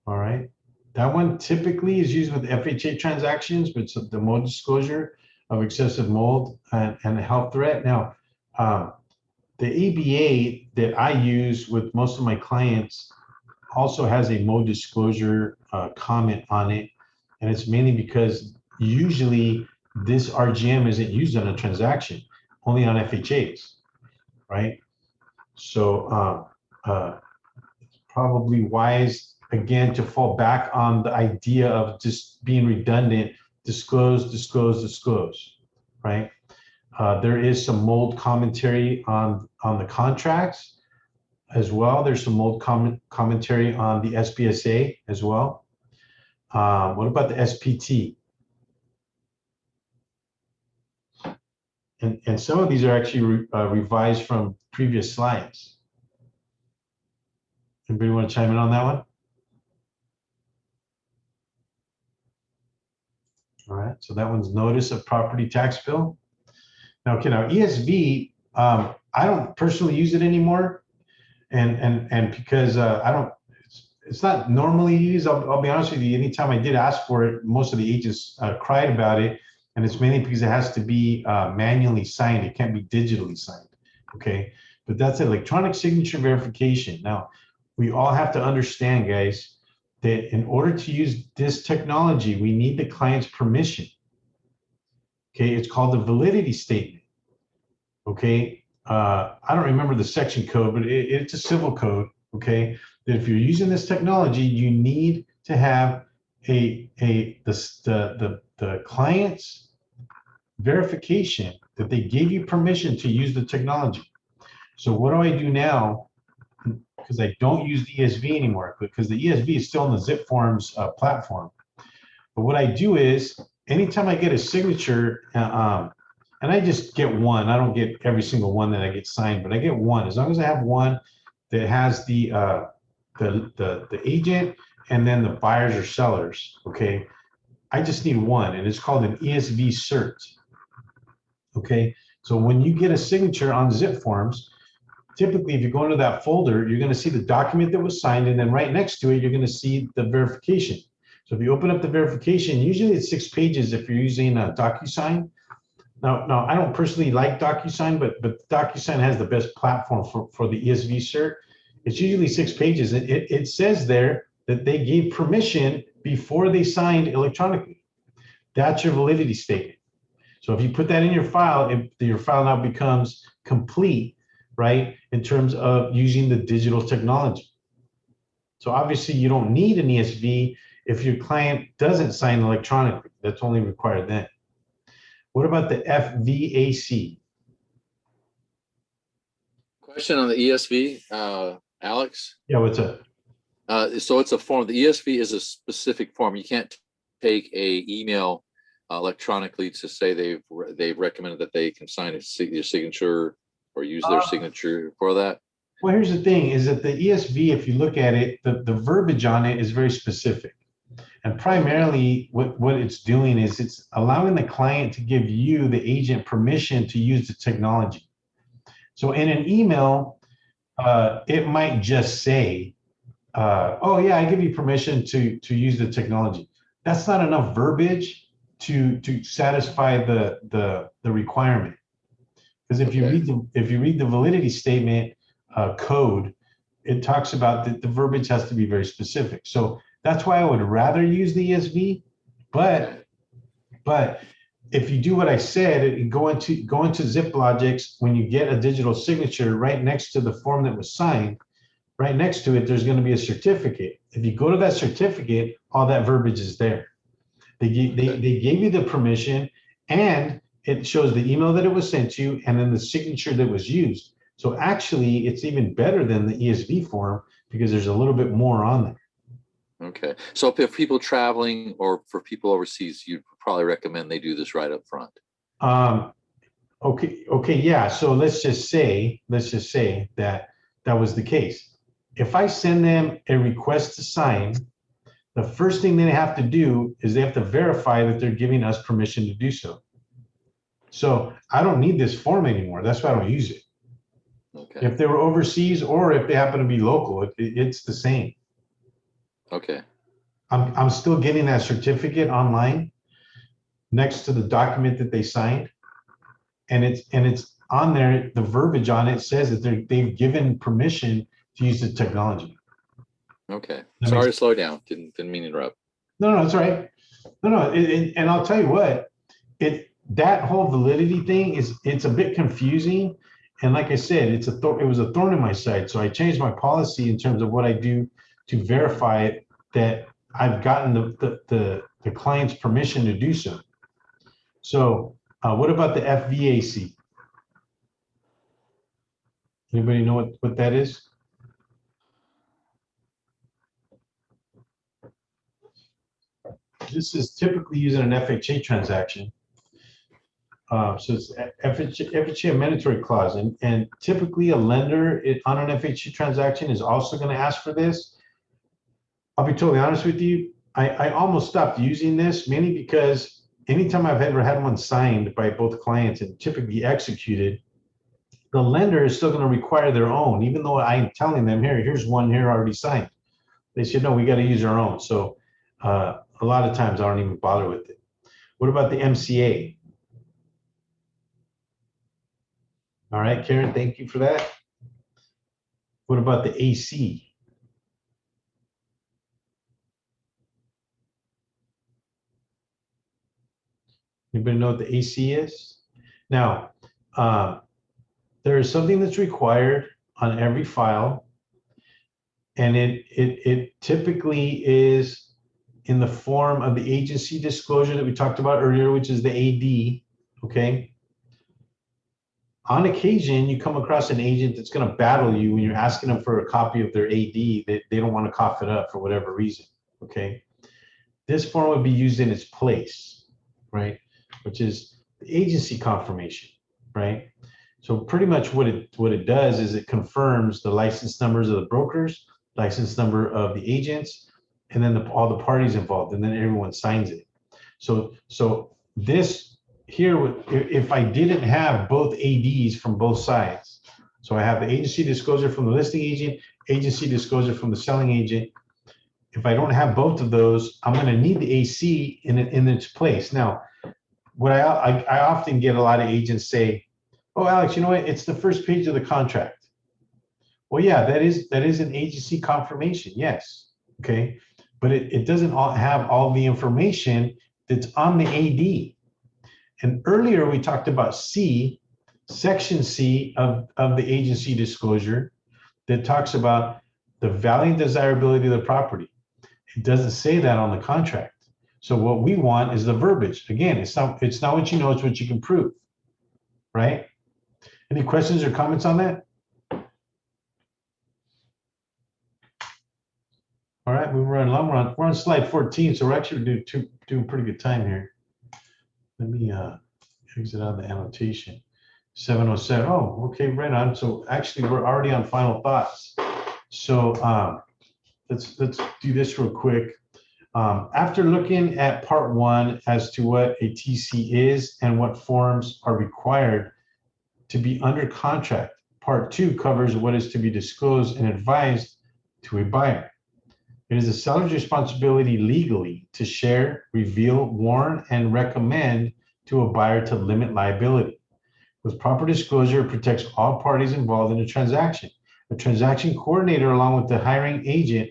All right. That one typically is used with FHA transactions, but it's the mold disclosure of excessive mold and a health threat. Now, the ABA that I use with most of my clients also has a mold disclosure comment on it. And it's mainly because usually this RGM isn't used on a transaction, only on FHAs, right? So it's probably wise, again, to fall back on the idea of just being redundant, disclose, right? There is some mold commentary on the contracts as well. There's some mold commentary on the SBSA as well. What about the SPT? And some of these are actually revised from previous slides. Anybody want to chime in on that one? All right, so that one's notice of property tax bill. Now, okay, now ESV, I don't personally use it anymore, and because I don't, it's not normally used. I'll be honest with you. Anytime I did ask for it, most of the agents cried about it, and it's mainly because it has to be manually signed. It can't be digitally signed. Okay, but that's electronic signature verification. Now, we all have to understand, guys, that in order to use this technology, we need the client's permission. Okay, it's called the validity statement. Okay, I don't remember the section code, but it's a civil code. Okay, that if you're using this technology, you need to have the client's verification that they gave you permission to use the technology. So what do I do now? Because I don't use the ESV anymore, because the ESV is still on the Zip Forms platform. But what I do is, anytime I get a signature, and I just get one, I don't get every single one that I get signed, but I get one. As long as I have one that has the agent and then the buyers or sellers, okay, I just need one, and it's called an ESV cert. Okay, so when you get a signature on Zip Forms, typically, if you go into that folder, you're going to see the document that was signed, and then right next to it, you're going to see the verification. So if you open up the verification, usually it's 6 pages if you're using a DocuSign. Now, I don't personally like DocuSign, but DocuSign has the best platform for the ESV cert. It's usually 6 pages. It says there that they gave permission before they signed electronically. That's your validity statement. So if you put that in your file, your file now becomes complete, right, in terms of using the digital technology. So obviously you don't need an ESV if your client doesn't sign electronically. That's only required then. What about the FVAC? Question on the ESV, Alex. Yeah, what's up? So it's a form. The ESV is a specific form. You can't take a email electronically to say they've recommended that they can sign your signature or use their signature for that. Well, here's the thing: is that the ESV, if you look at it, the verbiage on it is very specific, and primarily what it's doing is it's allowing the client to give you, the agent, permission to use the technology. So in an email, it might just say, "Oh yeah, I give you permission to use the technology." That's not enough verbiage to satisfy the requirement. Because if you read the validity statement code, it talks about that the verbiage has to be very specific. So that's why I would rather use the ESV. But if you do what I said and go into ZipLogix, when you get a digital signature, right next to the form that was signed, right next to it, there's going to be a certificate. If you go to that certificate, all that verbiage is there. They gave you the permission, and it shows the email that it was sent to, and then the signature that was used. So actually, it's even better than the ESV form because there's a little bit more on there. Okay. So if people traveling or for people overseas, you'd probably recommend they do this right up front. Okay, yeah. So let's just say that was the case. If I send them a request to sign, the first thing they have to do is they have to verify that they're giving us permission to do so. So I don't need this form anymore. That's why I don't use it. Okay. If they were overseas or if they happen to be local, it's the same. Okay. I'm still getting that certificate online next to the document that they signed, and it's on there. The verbiage on it says that they've given permission to use the technology. Okay. Sorry to slow down. Didn't mean to interrupt. No, that's all right. No, and I'll tell you what, that whole validity thing it's a bit confusing, and like I said, it was a thorn in my side. So I changed my policy in terms of what I do to verify that I've gotten the client's permission to do so. So what about the FVAC? Anybody know what that is? This is typically used in an FHA transaction. So it's FHA mandatory clause, and typically a lender on an FHA transaction is also going to ask for this. I'll be totally honest with you. I almost stopped using this mainly because anytime I've ever had one signed by both clients and typically executed, the lender is still going to require their own, even though I'm telling them, here's one here already signed. They said, no, we got to use our own. So a lot of times I don't even bother with it. What about the MCA? All right, Karen, thank you for that. What about the AC? Anybody know what the AC is? Now, there is something that's required on every file, and it typically is in the form of the agency disclosure that we talked about earlier, which is the AD, okay? On occasion, you come across an agent that's going to battle you when you're asking them for a copy of their AD. They don't want to cough it up for whatever reason, okay? This form would be used in its place, right? Which is the agency confirmation, right? So pretty much what it does is it confirms the license numbers of the brokers, license number of the agents, and then all the parties involved, and then everyone signs it. So this here, if I didn't have both ADs from both sides, so I have the agency disclosure from the listing agent, agency disclosure from the selling agent. If I don't have both of those, I'm going to need the AC in its place. Now, what I often get a lot of agents say, "Oh, Alex, you know what? It's the first page of the contract." Well, yeah, that is an agency confirmation, yes, okay, but it doesn't have all the information that's on the AD. And earlier we talked about C, section C of the agency disclosure that talks about the value and desirability of the property. It doesn't say that on the contract. So what we want is the verbiage. Again, it's not what you know, it's what you can prove, right? Any questions or comments on that? All right, we're running long. We're on slide 14, so we're actually doing pretty good time here. Let me exit out the annotation. 707. Oh, okay, right on. So actually, we're already on final thoughts. So let's do this real quick. After looking at part one as to what a TC is and what forms are required to be under contract, part two covers what is to be disclosed and advised to a buyer. It is the seller's responsibility legally to share, reveal, warn, and recommend to a buyer to limit liability. With proper disclosure, it protects all parties involved in a transaction. The transaction coordinator, along with the hiring agent,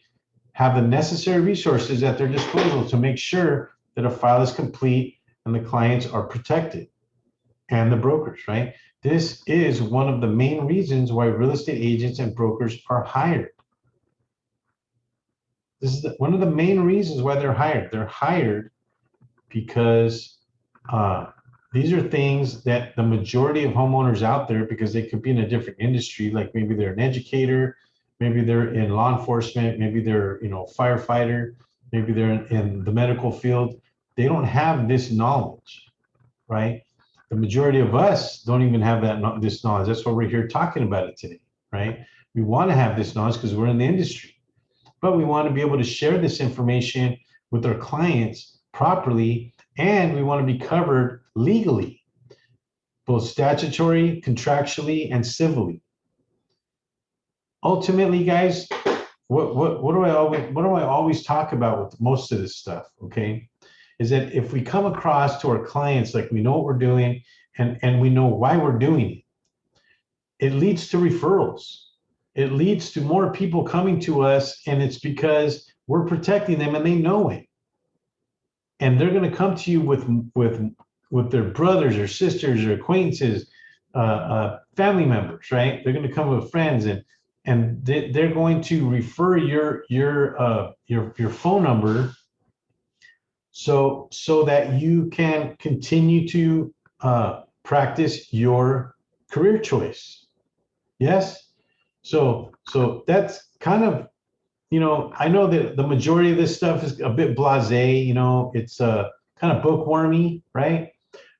have the necessary resources at their disposal to make sure that a file is complete and the clients are protected, and the brokers, right? This is one of the main reasons why real estate agents and brokers are hired. This is one of the main reasons why they're hired. They're hired because these are things that the majority of homeowners out there, because they could be in a different industry, like maybe they're an educator, maybe they're in law enforcement, maybe they're firefighter, maybe they're in the medical field. They don't have this knowledge, right? The majority of us don't even have this knowledge. That's why we're here talking about it today, right? We want to have this knowledge because we're in the industry, but we want to be able to share this information with our clients properly, and we want to be covered legally, both statutory, contractually, and civilly. Ultimately, guys, what do I always talk about with most of this stuff, okay, is that if we come across to our clients like we know what we're doing and we know why we're doing it, it leads to referrals. It leads to more people coming to us, and it's because we're protecting them and they know it. And they're going to come to you with their brothers or sisters or acquaintances, family members, right? They're going to come with friends, and they're going to refer your phone number so that you can continue to practice your career choice. Yes. So that's kind of, I know that the majority of this stuff is a bit blasé, it's kind of bookwormy, right?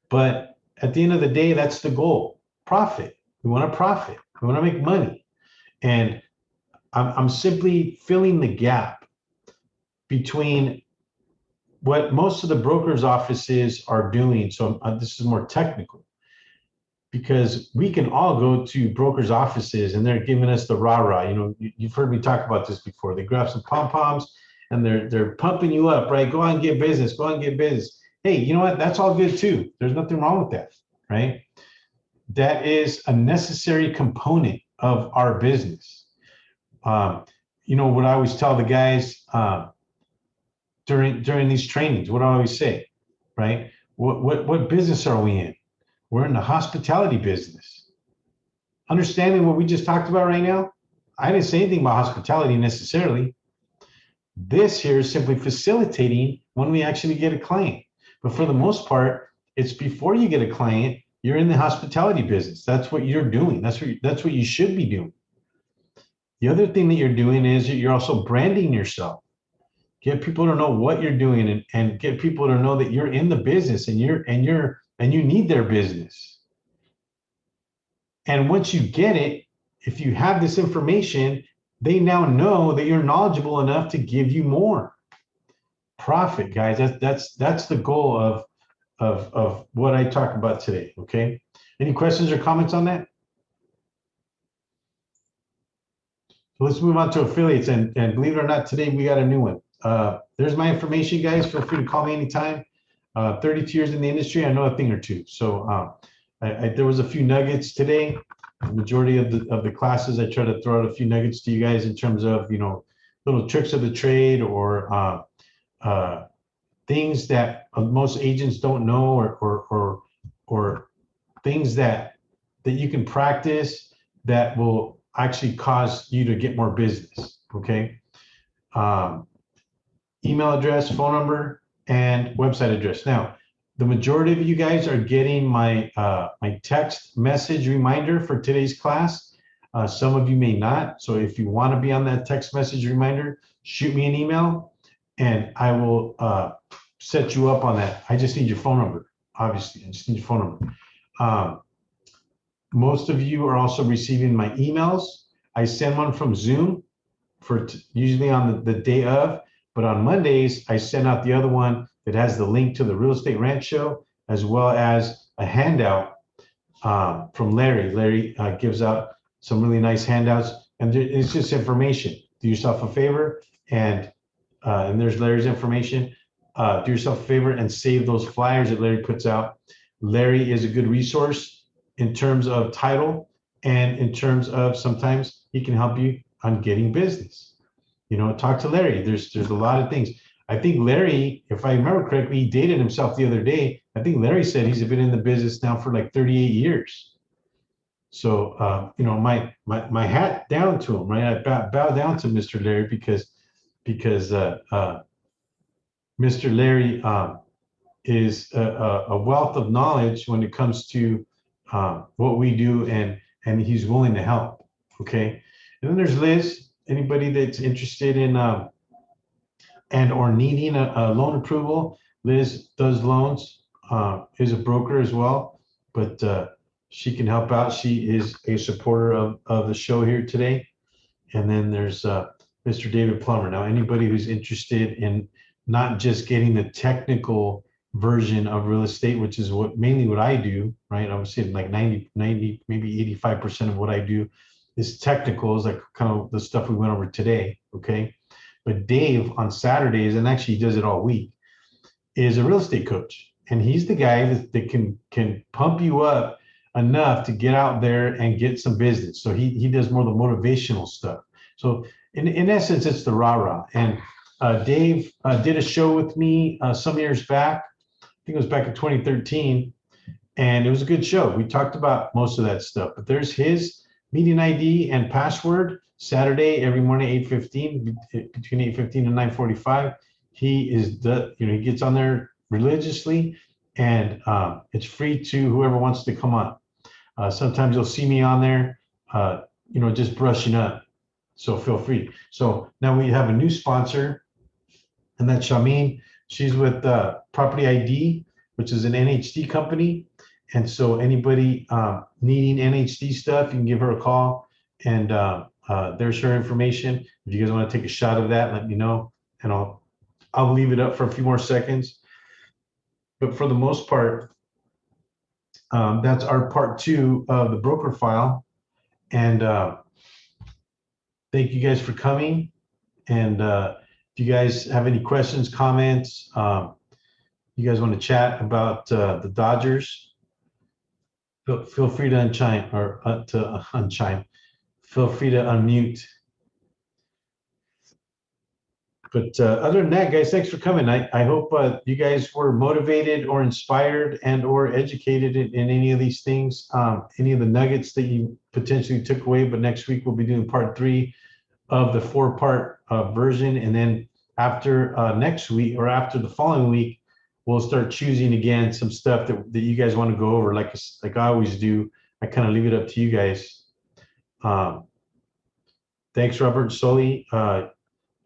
But at the end of the day, that's the goal. Profit. We want to profit. We want to make money. And I'm simply filling the gap between what most of the brokers' offices are doing. So this is more technical, because we can all go to brokers' offices and they're giving us the rah-rah. You know, you've heard me talk about this before. They grab some pom-poms and they're pumping you up, right? Go out and get business, go out and get business. Hey, you know what? That's all good too. There's nothing wrong with that, right? That is a necessary component of our business. You know what I always tell the guys during these trainings, what I always say, right? What business are we in? We're in the hospitality business. Understanding what we just talked about right now, I didn't say anything about hospitality necessarily. This here is simply facilitating when we actually get a client. But for the most part, it's before you get a client, you're in the hospitality business. That's what you're doing. That's what you should be doing. The other thing that you're doing is you're also branding yourself. Get people to know what you're doing, and get people to know that you're in the business and you need their business. And once you get it, if you have this information, they now know that you're knowledgeable enough to give you more profit, guys. That's the goal of what I talk about today. Okay. Any questions or comments on that? So let's move on to affiliates, and believe it or not, today we got a new one. There's my information, guys. Feel free to call me anytime. 32 years in the industry, I know a thing or two. So there was a few nuggets today. The majority of the classes, I try to throw out a few nuggets to you guys in terms of, you know, little tricks of the trade, or things that most agents don't know, or things that you can practice that will actually cause you to get more business. Okay. Email address, phone number, and website address. Now, the majority of you guys are getting my my text message reminder for today's class. Some of you may not. So if you want to be on that text message reminder, shoot me an email and I will set you up on that. I just need your phone number. Obviously, I just need your phone number. Most of you are also receiving my emails. I send one from Zoom for usually on the day of, but on Mondays, I send out the other one that has the link to the Real Estate Rant Show, as well as a handout from Larry. Larry gives out some really nice handouts, and it's just information. Do yourself a favor, and there's Larry's information. Do yourself a favor and save those flyers that Larry puts out. Larry is a good resource in terms of title, and in terms of sometimes he can help you on getting business. You know, talk to Larry. There's a lot of things. I think Larry, if I remember correctly, he dated himself the other day. I think Larry said he's been in the business now for like 38 years. So, you know, my hat down to him, right? I bow down to Mr. Larry because Mr. Larry is a wealth of knowledge when it comes to what we do, and he's willing to help. Okay. And then there's Liz. Anybody that's interested in and or needing a loan approval, Liz does loans, is a broker as well, but she can help out. She is a supporter of the show here today. And then there's Mr. David Plummer. Now, anybody who's interested in not just getting the technical version of real estate, which is mainly what I do, right? I would say like 90, maybe 85% of what I do is technical, is like kind of the stuff we went over today, okay? But Dave on Saturdays, and actually he does it all week, is a real estate coach. And he's the guy that can pump you up enough to get out there and get some business. So he does more of the motivational stuff. So in essence, it's the rah-rah. And Dave did a show with me some years back. I think it was back in 2013. And it was a good show. We talked about most of that stuff. But there's his meeting ID and password Saturday every morning, 8:15, between 8:15 and 9:45. He gets on there religiously, and it's free to whoever wants to come on. Sometimes you'll see me on there, just brushing up. So feel free. So now we have a new sponsor, and that's Shamin. She's with Property ID, which is an NHD company. And so anybody needing NHD stuff, you can give her a call, and there's her information. If you guys want to take a shot of that, let me know, and I'll leave it up for a few more seconds. But for the most part, that's our part 2 of the broker file. And thank you guys for coming. And if you guys have any questions, comments, you guys want to chat about the Dodgers, feel free to unchime or to unchime. Feel free to unmute. But other than that, guys, thanks for coming. I hope you guys were motivated or inspired and or educated in any of these things, any of the nuggets that you potentially took away. But next week, we'll be doing part 3 of the 4-part version. And then after next week or after the following week, we'll start choosing again some stuff that you guys want to go over. Like I always do, I kind of leave it up to you guys. Thanks, Robert Sully.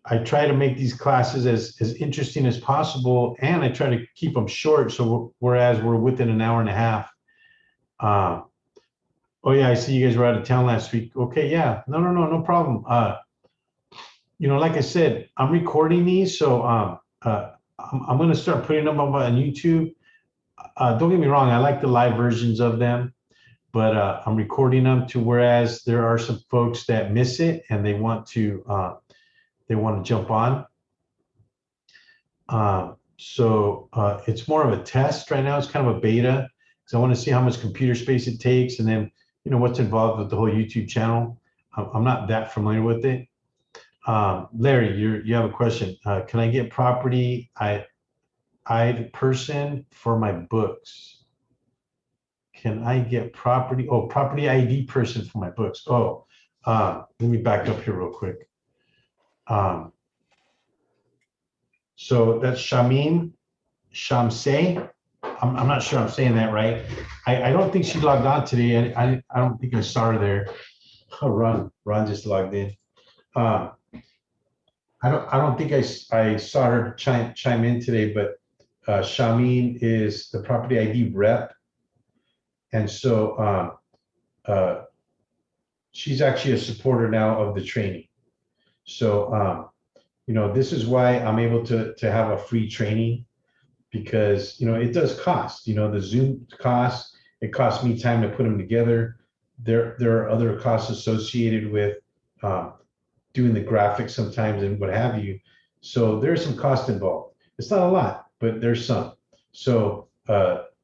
I try to make these classes as interesting as possible, and I try to keep them short. So whereas we're within an hour and a half. Oh yeah, I see you guys were out of town last week. Okay, yeah, no problem. Like I said, I'm recording these, so I'm going to start putting them up on YouTube. Don't get me wrong, I like the live versions of them, but I'm recording them to whereas there are some folks that miss it and they want to jump on. So it's more of a test right now. It's kind of a beta because I want to see how much computer space it takes, and then what's involved with the whole YouTube channel. I'm not that familiar with it. Larry, you have a question. Can I get property ID person for my books? Can I get property ID person for my books? Let me back up here real quick. So that's Shamim Shamsay. I'm not sure I'm saying that right. I don't think she logged on today. I don't think I saw her there. Oh, Ron just logged in. I don't think I saw her chime in today, but Shamim is the property ID rep, and so she's actually a supporter now of the training. So this is why I'm able to have a free training, because it does cost. The Zoom costs. It costs me time to put them together. There are other costs associated with doing the graphics sometimes and what have you. So there's some cost involved. It's not a lot, but there's some. So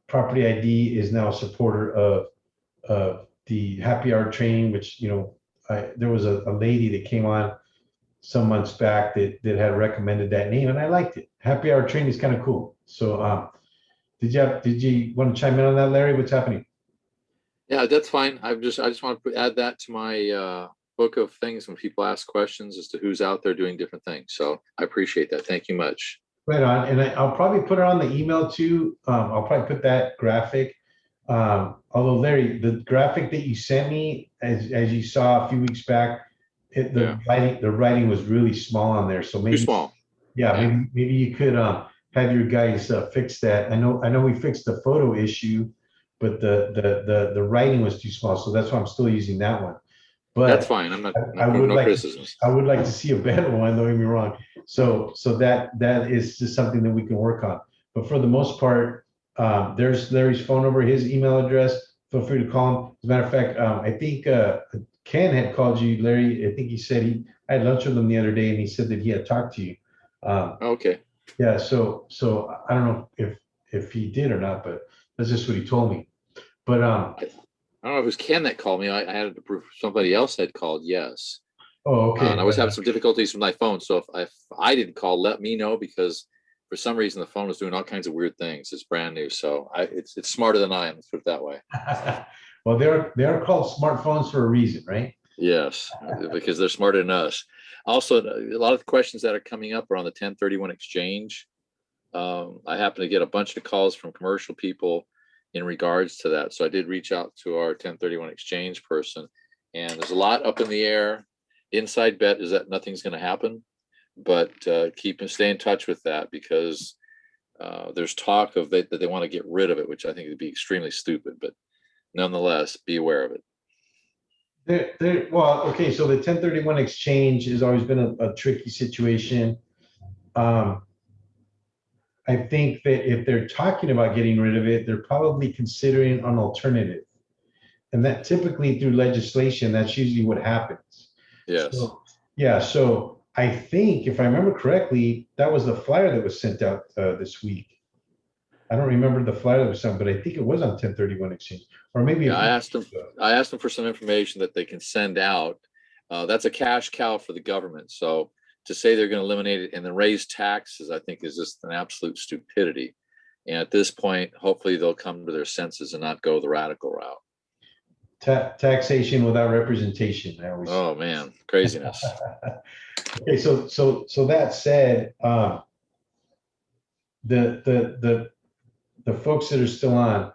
Property ID is now a supporter of the happy hour training, which there was a lady that came on some months back that had recommended that name, and I liked it. Happy hour training is kind of cool. So did you want to chime in on that, Larry? What's happening? Yeah, that's fine. I just want to add that to my book of things when people ask questions as to who's out there doing different things. So I appreciate that. Thank you much. Right on. And I'll probably put it on the email too. I'll probably put that graphic. Although Larry, the graphic that you sent me, as you saw a few weeks back, the writing was really small on there. So maybe Too small. Yeah. Maybe you could have your guys fix that. I know we fixed the photo issue, but the writing was too small. So that's why I'm still using that one. But that's fine. I'm not no criticisms. I would like to see a better one, don't get me wrong. So that is just something that we can work on. But for the most part, there's Larry's phone number, his email address. Feel free to call him. As a matter of fact, I think Ken had called you, Larry. I think he said I had lunch with him the other day, and he said that he had talked to you. Okay. Yeah. So I don't know if he did or not, but that's just what he told me. But I don't know if it was Ken that called me. I had to prove somebody else had called. Yes. Oh, okay. And I was having some difficulties with my phone. So if I didn't call, let me know, because for some reason the phone was doing all kinds of weird things. It's brand new. So it's smarter than I am. Let's put it that way. Well, they are called smartphones for a reason, right? Yes, because they're smarter than us. Also, a lot of the questions that are coming up are on the 1031 exchange. I happen to get a bunch of calls from commercial people in regards to that. So I did reach out to our 1031 exchange person, and there's a lot up in the air. Inside bet is that nothing's going to happen, but stay in touch with that, because there's talk of that they want to get rid of it, which I think would be extremely stupid, but nonetheless, be aware of it. Well, okay, so the 1031 exchange has always been a tricky situation. I think that if they're talking about getting rid of it, they're probably considering an alternative. And that typically through legislation, that's usually what happens. Yes. So, yeah, so I think if I remember correctly, that was the flyer that was sent out this week. I don't remember the flyer that was sent, but I think it was on 1031 exchange, or maybe. Yeah, I asked them for some information that they can send out. That's a cash cow for the government. So to say they're going to eliminate it and then raise taxes, I think is just an absolute stupidity. And at this point, hopefully they'll come to their senses and not go the radical route. Taxation without representation. I always. Oh man, craziness. Okay, so that said, the folks that are still on,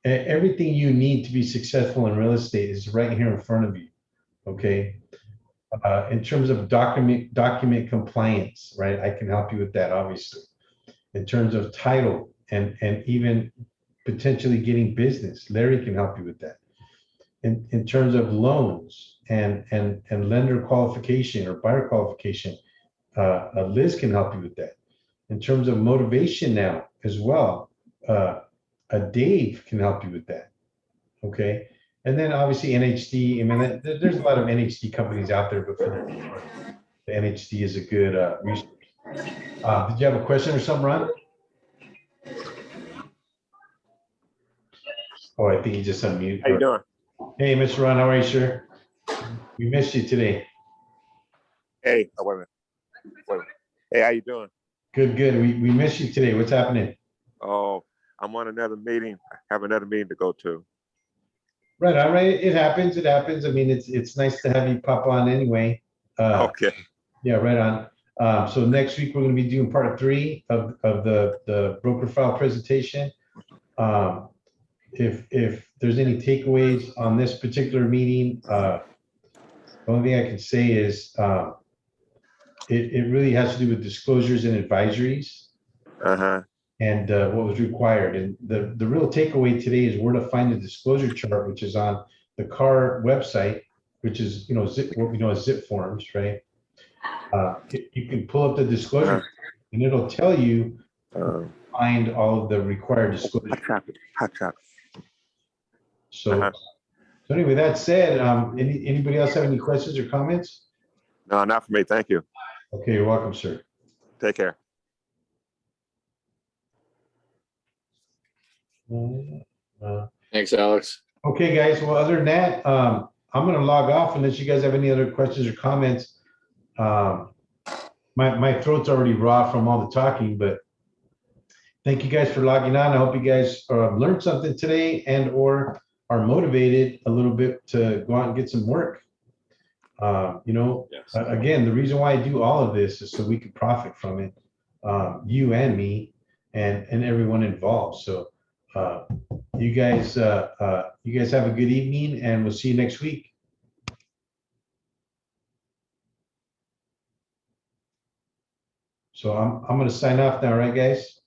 everything you need to be successful in real estate is right here in front of you. Okay. In terms of document compliance, right? I can help you with that, obviously. In terms of title and even potentially getting business, Larry can help you with that. In terms of loans and lender qualification or buyer qualification, Liz can help you with that. In terms of motivation now as well, Dave can help you with that. Okay. And then obviously NHD, I mean, there's a lot of NHD companies out there, but for the NHD is a good resource. Did you have a question or something, Ron? Oh, I think he just unmuted. How you doing? Hey, Mr. Ron, how are you, sir? We missed you today. Hey, oh, wait a minute. Wait a minute. Hey, how you doing? Good, good. We missed you today. What's happening? Oh, I'm on another meeting. I have another meeting to go to. Right, all right. It happens. It happens. I mean, it's nice to have you pop on anyway. Okay. Yeah, right on. So next week we're going to be doing part 3 of the broker file presentation. If there's any takeaways on this particular meeting, the only thing I can say is it really has to do with disclosures and advisories. And what was required. And the real takeaway today is where to find the disclosure chart, which is on the CAR website, which is, zip, what we know as zip forms, right? You can pull up the disclosure and it'll tell you find all of the required disclosure. Hot traffic. So anyway, that said, anybody else have any questions or comments? No, not for me. Thank you. Okay, you're welcome, sir. Take care. Thanks, Alex. Okay, guys. Well, other than that, I'm going to log off unless you guys have any other questions or comments. My throat's already raw from all the talking, but thank you guys for logging on. I hope you guys learned something today and or are motivated a little bit to go out and get some work. Yes. Again, the reason why I do all of this is so we can profit from it, you and me and everyone involved. So you guys have a good evening and we'll see you next week. So I'm going to sign off now, right, guys?